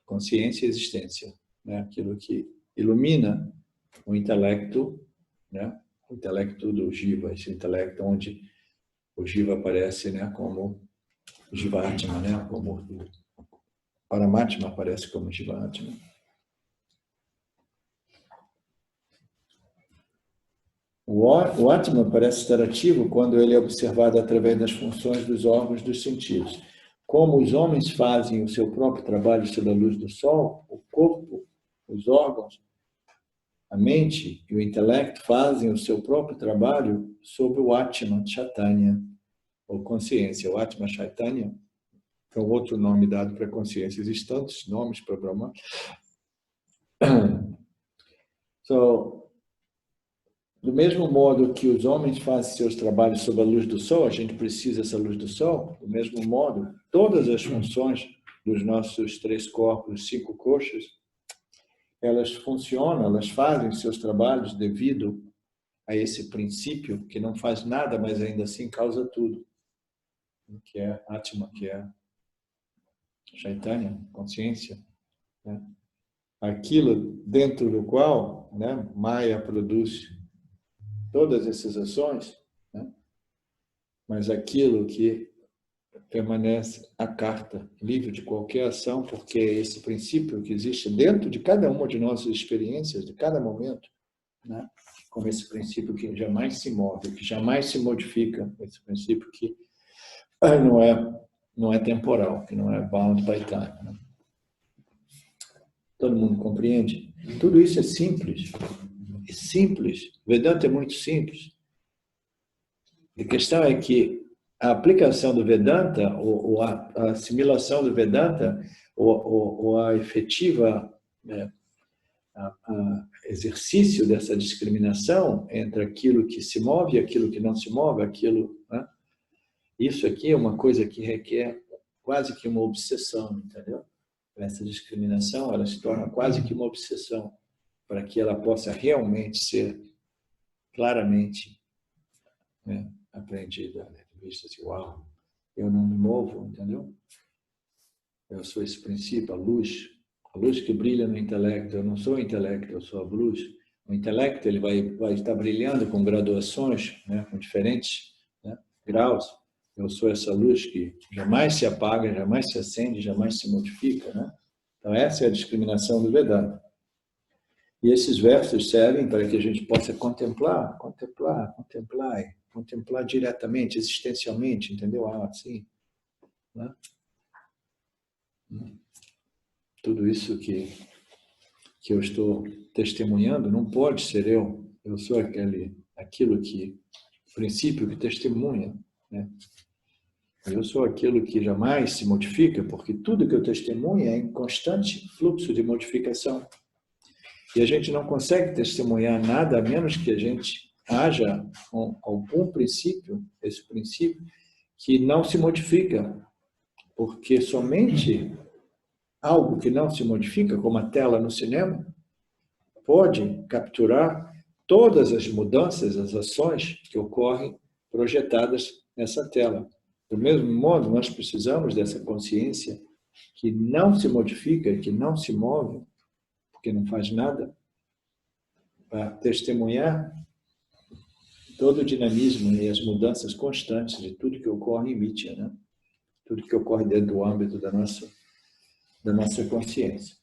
consciência e existência. Né? Aquilo que ilumina o intelecto, né? O intelecto do Jiva, esse intelecto onde o Jiva aparece, né? Como Jivatma, né? Como o Paramatma aparece como Jivatma. O Atma parece estar ativo quando ele é observado através das funções dos órgãos dos sentidos. Como os homens fazem o seu próprio trabalho sob a luz do sol, o corpo, os órgãos, A mente e o intelecto fazem o seu próprio trabalho sobre o Atma Chaitanya, ou consciência. O Atma Chaitanya é um outro nome dado para a consciência. Existem tantos nomes para Brahman. Do mesmo modo que os homens fazem seus trabalhos sob a luz do sol, a gente precisa dessa luz do sol, do mesmo modo, todas as funções dos nossos 3 corpos, 5 coxas, elas funcionam, elas fazem seus trabalhos devido a esse princípio que não faz nada, mas ainda assim causa tudo, que é Atma, que é Chaitanya, consciência, né? Aquilo dentro do qual, né, Maya produz todas essas ações, né? Mas aquilo que permanece a carta, livre de qualquer ação, porque é esse princípio que existe dentro de cada uma de nossas experiências, de cada momento, né? Como esse princípio que jamais se move, que jamais se modifica, esse princípio que não é temporal, que não é bound by time, né? Todo mundo compreende? Tudo isso é simples. É simples. Vedanta é muito simples. A questão é que a aplicação do Vedanta, ou a assimilação do Vedanta, ou a efetiva exercício dessa discriminação entre aquilo que se move e aquilo que não se move, aquilo, né? Isso aqui é uma coisa que requer quase que uma obsessão, entendeu? Essa discriminação, ela se torna quase que uma obsessão, para que ela possa realmente ser claramente, né, apreendida, né? Vista assim, uau, eu não me movo, entendeu? Eu sou esse princípio, a luz que brilha no intelecto. Eu não sou o intelecto, eu sou a luz. O intelecto ele vai estar brilhando com graduações, né, com diferentes, né, graus. Eu sou essa luz que jamais se apaga, jamais se acende, jamais se modifica, né? Então essa é a discriminação do Vedanta. E esses versos servem para que a gente possa contemplar diretamente, existencialmente, entendeu? Assim, né? Tudo isso que eu estou testemunhando não pode ser eu. Eu sou aquilo que, princípio que testemunha, né? Eu sou aquilo que jamais se modifica, porque tudo que eu testemunho é em constante fluxo de modificação. E a gente não consegue testemunhar nada a menos que a gente haja com algum princípio, esse princípio, que não se modifica. Porque somente algo que não se modifica, como a tela no cinema, pode capturar todas as mudanças, as ações que ocorrem projetadas nessa tela. Do mesmo modo, nós precisamos dessa consciência que não se modifica, que não se move, porque não faz nada, para testemunhar todo o dinamismo e as mudanças constantes de tudo que ocorre em Mitya, né? Tudo que ocorre dentro do âmbito da nossa consciência.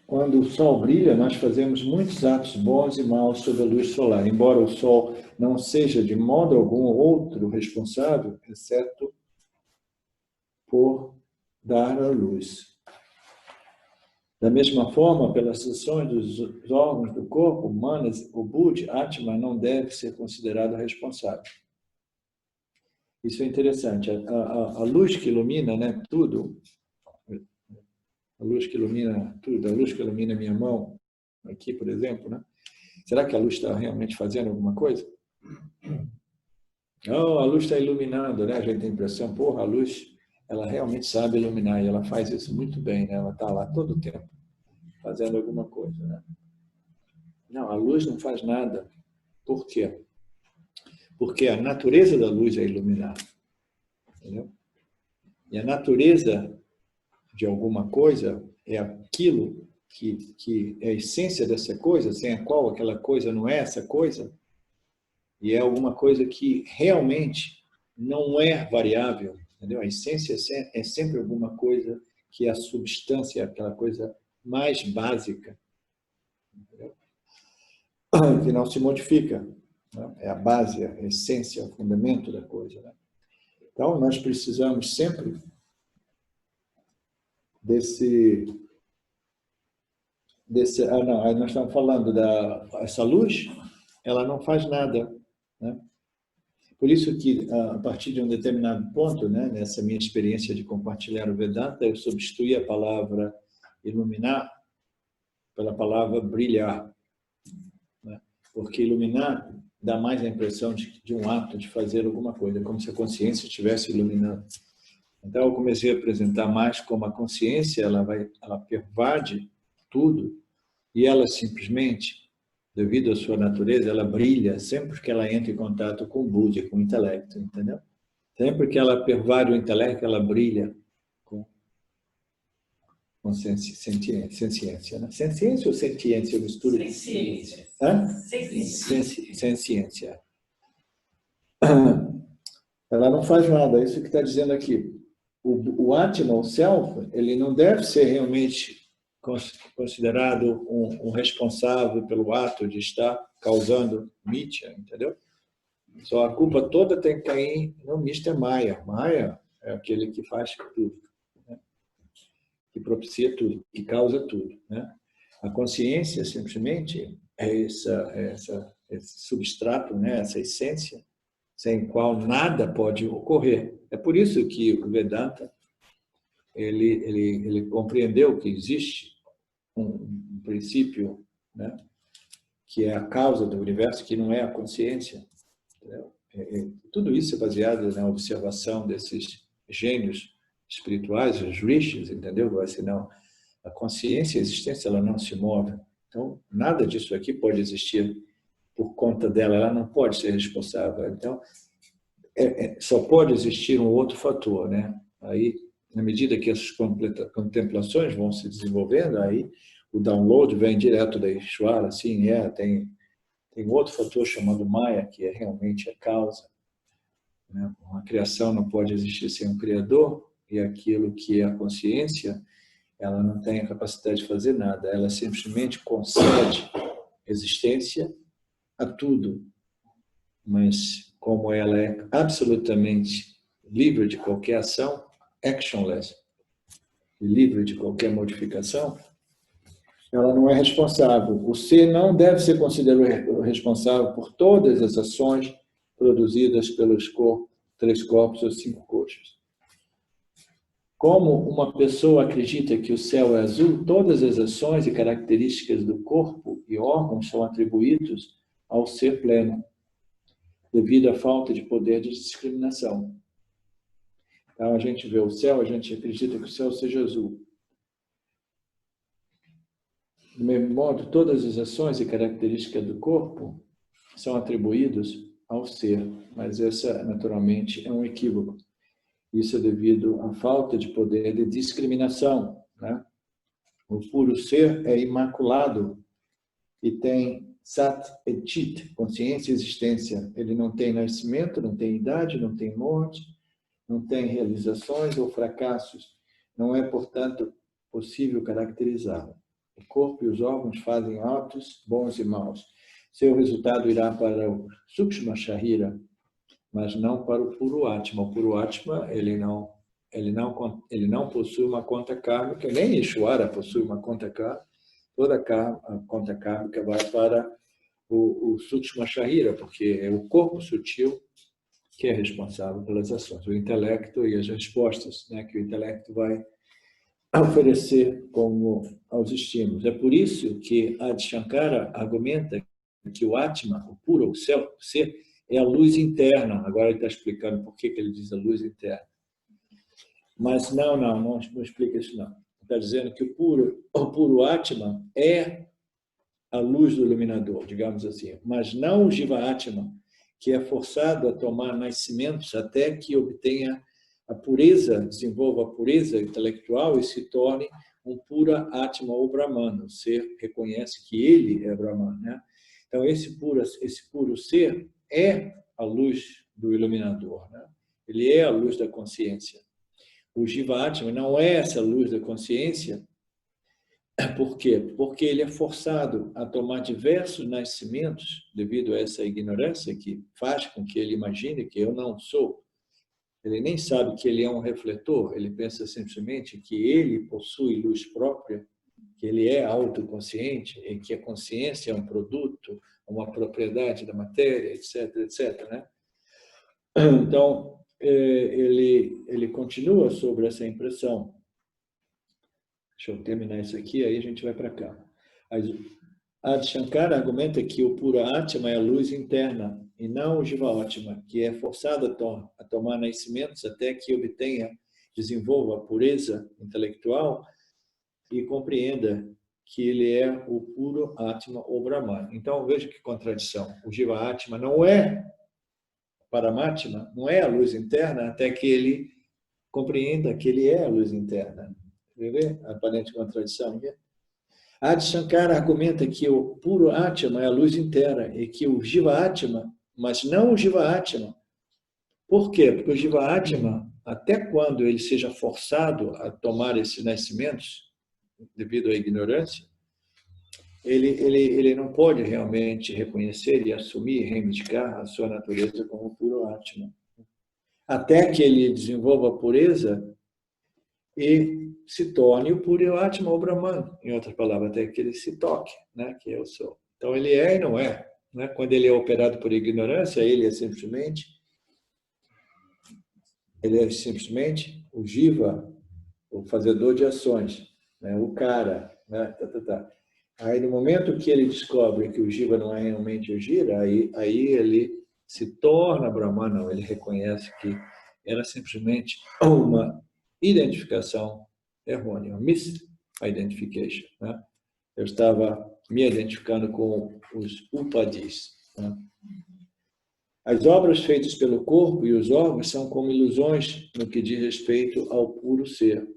Quando o sol brilha, nós fazemos muitos atos bons e maus sob a luz solar, embora o sol não seja de modo algum outro responsável, exceto por dar a luz. Da mesma forma, pelas ações dos órgãos do corpo, manas, o Buddha, Atma, não deve ser considerado responsável. Isso é interessante. A luz que ilumina, né, tudo, a luz que ilumina tudo, a luz que ilumina minha mão, aqui, por exemplo, né? Será que a luz está realmente fazendo alguma coisa? Oh, a luz está iluminando, né? A gente tem a impressão, porra, a luz, ela realmente sabe iluminar e ela faz isso muito bem, né? Ela está lá todo o tempo, fazendo alguma coisa, né? Não, a luz não faz nada. Por quê? Porque a natureza da luz é iluminar, entendeu? E a natureza de alguma coisa é aquilo que é a essência dessa coisa, sem a qual aquela coisa não é essa coisa, e é alguma coisa que realmente não é variável, entendeu? A essência é sempre alguma coisa que é a substância, aquela coisa mais básica, entendeu? Que não se modifica. né? É a base, a essência, o fundamento da coisa, né? Então, nós precisamos sempre não, aí nós estamos falando essa luz, ela não faz nada, né? Por isso que, a partir de um determinado ponto, né, nessa minha experiência de compartilhar o Vedanta, eu substituí a palavra iluminar pela palavra brilhar, né? Porque iluminar dá mais a impressão de um ato, de fazer alguma coisa, como se a consciência estivesse iluminando. Então, eu comecei a apresentar mais como a consciência, ela pervade tudo, e ela simplesmente, devido à sua natureza, ela brilha sempre que ela entra em contato com o Buda, com o intelecto, entendeu? Sempre que ela pervade o intelecto, ela brilha com senciência, né? Senciência ou sentiência? Eu misturo. Senciência. Hã? Senciência. Ela não faz nada, é isso que está dizendo aqui. O Atma, o Self, ele não deve ser realmente considerado um responsável pelo ato de estar causando mitya, entendeu? Só a culpa toda tem que cair no Mr. Maya. Maya é aquele que faz tudo, né? Que propicia tudo, que causa tudo, né? A consciência, simplesmente, é esse substrato, né? Essa essência, sem qual nada pode ocorrer. É por isso que o Vedanta ele compreendeu que existe um princípio, né, que é a causa do universo, que não é a consciência. Tudo isso é baseado na observação desses gênios espirituais, os rishis, entendeu? Senão, a consciência, a existência, ela não se move. Então, nada disso aqui pode existir por conta dela, ela não pode ser responsável. Então, só pode existir um outro fator, né? Aí, na medida que essas contemplações vão se desenvolvendo, aí o download vem direto da Ishvara, assim, tem outro fator chamado Maya, que é realmente a causa, né? Uma criação não pode existir sem um criador, e aquilo que é a consciência, ela não tem a capacidade de fazer nada, ela simplesmente concede existência a tudo, mas como ela é absolutamente livre de qualquer ação, actionless, livre de qualquer modificação, ela não é responsável. O ser não deve ser considerado responsável por todas as ações produzidas pelos 3 corpos ou 5 coxas. Como uma pessoa acredita que o céu é azul, todas as ações e características do corpo e órgãos são atribuídos ao ser pleno, devido à falta de poder de discriminação. Então, a gente vê o céu, a gente acredita que o céu seja azul. Do mesmo modo, todas as ações e características do corpo são atribuídas ao ser, mas essa, naturalmente, é um equívoco. Isso é devido à falta de poder de discriminação, né? O puro ser é imaculado e tem Sat et Chit, consciência e existência. Ele não tem nascimento, não tem idade, não tem morte, não tem realizações ou fracassos. Não é, portanto, possível caracterizá-lo. O corpo e os órgãos fazem atos bons e maus. Seu resultado irá para o Sukshma Sharira, mas não para o Puro Atma. O Puro Atma, ele não possui uma conta kármica, nem Ishvara possui uma conta kármica. Toda a conta kármica vai para o Sukshma Sharira, porque é o corpo sutil que é responsável pelas ações, o intelecto e as respostas, né, que o intelecto vai oferecer como aos estímulos. É por isso que Adi Shankara argumenta que o Atma, o puro, o ser, é a luz interna. Agora ele está explicando por que ele diz a luz interna. Mas não explica isso não. Está dizendo que o puro Atma é a luz do iluminador, digamos assim, mas não o Jiva Atma, que é forçado a tomar nascimentos até que obtenha a pureza, desenvolva a pureza intelectual e se torne um pura Atma ou Brahmana. O ser reconhece que ele é Brahmana, né? Então, esse puro ser é a luz do iluminador, né? Ele é a luz da consciência. O Jiva Atma não é essa luz da consciência Por quê? Porque ele é forçado a tomar diversos nascimentos devido a essa ignorância que faz com que ele imagine que eu não sou. Ele nem sabe que ele é um refletor, ele pensa simplesmente que ele possui luz própria, que ele é autoconsciente e que a consciência é um produto, uma propriedade da matéria, etc, etc, né? Então, ele continua sobre essa impressão. Deixa eu terminar isso aqui, aí a gente vai para cá. Adi Shankara argumenta que o Pura Atma é a luz interna e não o Jiva Atma, que é forçado a tomar nascimentos até que desenvolva a pureza intelectual e compreenda que ele é o puro Atma ou Brahman. Então, veja que contradição. O Jiva Atma não é Paramatma, não é a luz interna até que ele compreenda que ele é a luz interna. Vê a aparente contradição aqui? Adi Shankara argumenta que o puro Atma é a luz inteira e que o Jiva Atma, mas não o Jiva Atma. Por quê? Porque o Jiva Atma, até quando ele seja forçado a tomar esses nascimentos, devido à ignorância, ele não pode realmente reconhecer e assumir e reivindicar a sua natureza como puro Atma. Até que ele desenvolva a pureza e se torne o Puro Atma ou Brahman, em outras palavras, até que ele se toque, né, que eu sou. Então, ele é e não é. Né? Quando ele é operado por ignorância, ele é simplesmente o Jiva, o fazedor de ações, né? O cara. Né? Aí, no momento que ele descobre que o Jiva não é realmente o Gira, aí ele se torna Brahman, não. Ele reconhece que era simplesmente uma identificação errônea, misidentification. Né? Eu estava me identificando com os upadis. Né? As obras feitas pelo corpo e os órgãos são como ilusões no que diz respeito ao puro ser.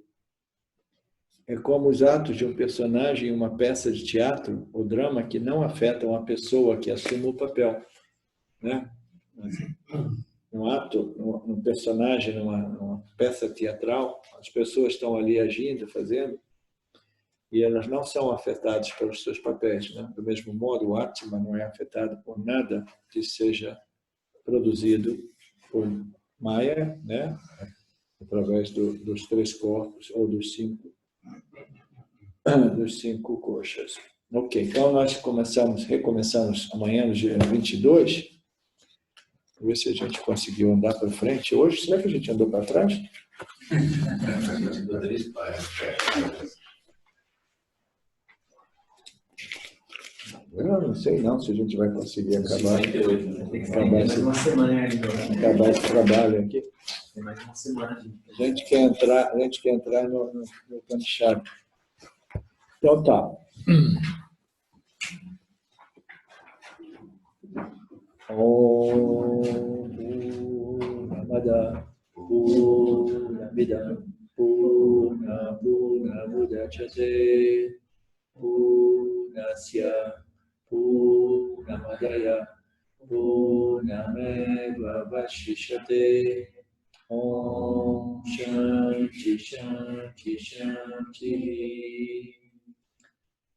É como os atos de um personagem em uma peça de teatro ou drama que não afetam a pessoa que assume o papel. Né? Um ato, um personagem, numa peça teatral, as pessoas estão ali agindo, fazendo, e elas não são afetadas pelos seus papéis. Né? Do mesmo modo, o Atma não é afetado por nada que seja produzido por Maya, né? Através dos 3 corpos ou dos 5 coxas. Ok, então nós recomeçamos amanhã, no dia 22. Vamos ver se a gente conseguiu andar para frente hoje. Será que a gente andou para trás? Eu não sei não se a gente vai conseguir acabar esse trabalho aqui. Tem mais uma semana. A gente quer entrar no canto-chave. Então tá. Om Namada Purnamidam Purnamudachyate Purnasya Purnamadaya Purnameva Vashishyate. Om Shanti Shanti Shanti.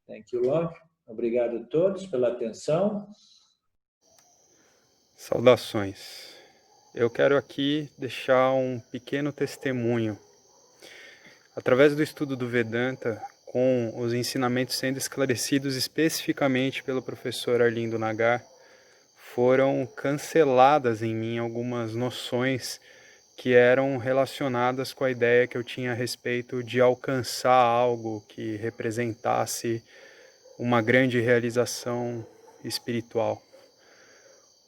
Thank you, Lord. Obrigado a todos pela atenção. Saudações. Eu quero aqui deixar um pequeno testemunho. Através do estudo do Vedanta, com os ensinamentos sendo esclarecidos especificamente pelo professor Arlindo Nagar, foram canceladas em mim algumas noções que eram relacionadas com a ideia que eu tinha a respeito de alcançar algo que representasse uma grande realização espiritual.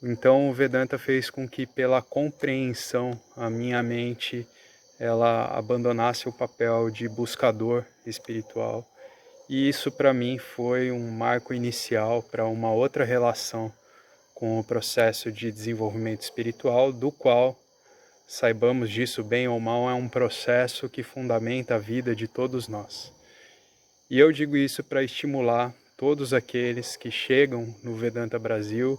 Então o Vedanta fez com que, pela compreensão, a minha mente ela abandonasse o papel de buscador espiritual. E isso para mim foi um marco inicial para uma outra relação com o processo de desenvolvimento espiritual, do qual, saibamos disso bem ou mal, é um processo que fundamenta a vida de todos nós. E eu digo isso para estimular todos aqueles que chegam no Vedanta Brasil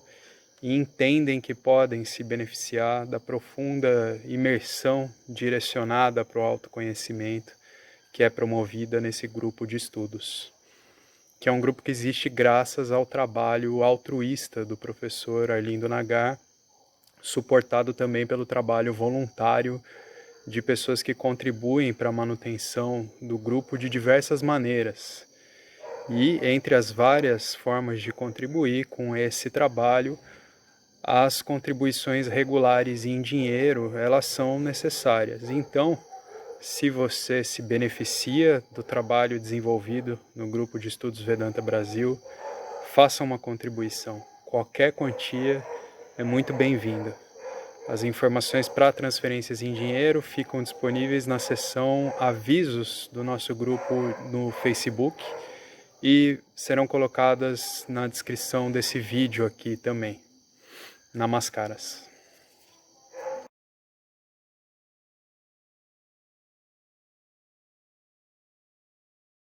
e entendem que podem se beneficiar da profunda imersão direcionada para o autoconhecimento que é promovida nesse grupo de estudos. que é um grupo que existe graças ao trabalho altruísta do professor Arlindo Nagar, suportado também pelo trabalho voluntário de pessoas que contribuem para a manutenção do grupo de diversas maneiras. E entre as várias formas de contribuir com esse trabalho, as contribuições regulares em dinheiro, elas são necessárias. Então, se você se beneficia do trabalho desenvolvido no Grupo de Estudos Vedanta Brasil, faça uma contribuição. Qualquer quantia é muito bem-vinda. As informações para transferências em dinheiro ficam disponíveis na seção avisos do nosso grupo no Facebook e serão colocadas na descrição desse vídeo aqui também. Namaskaras.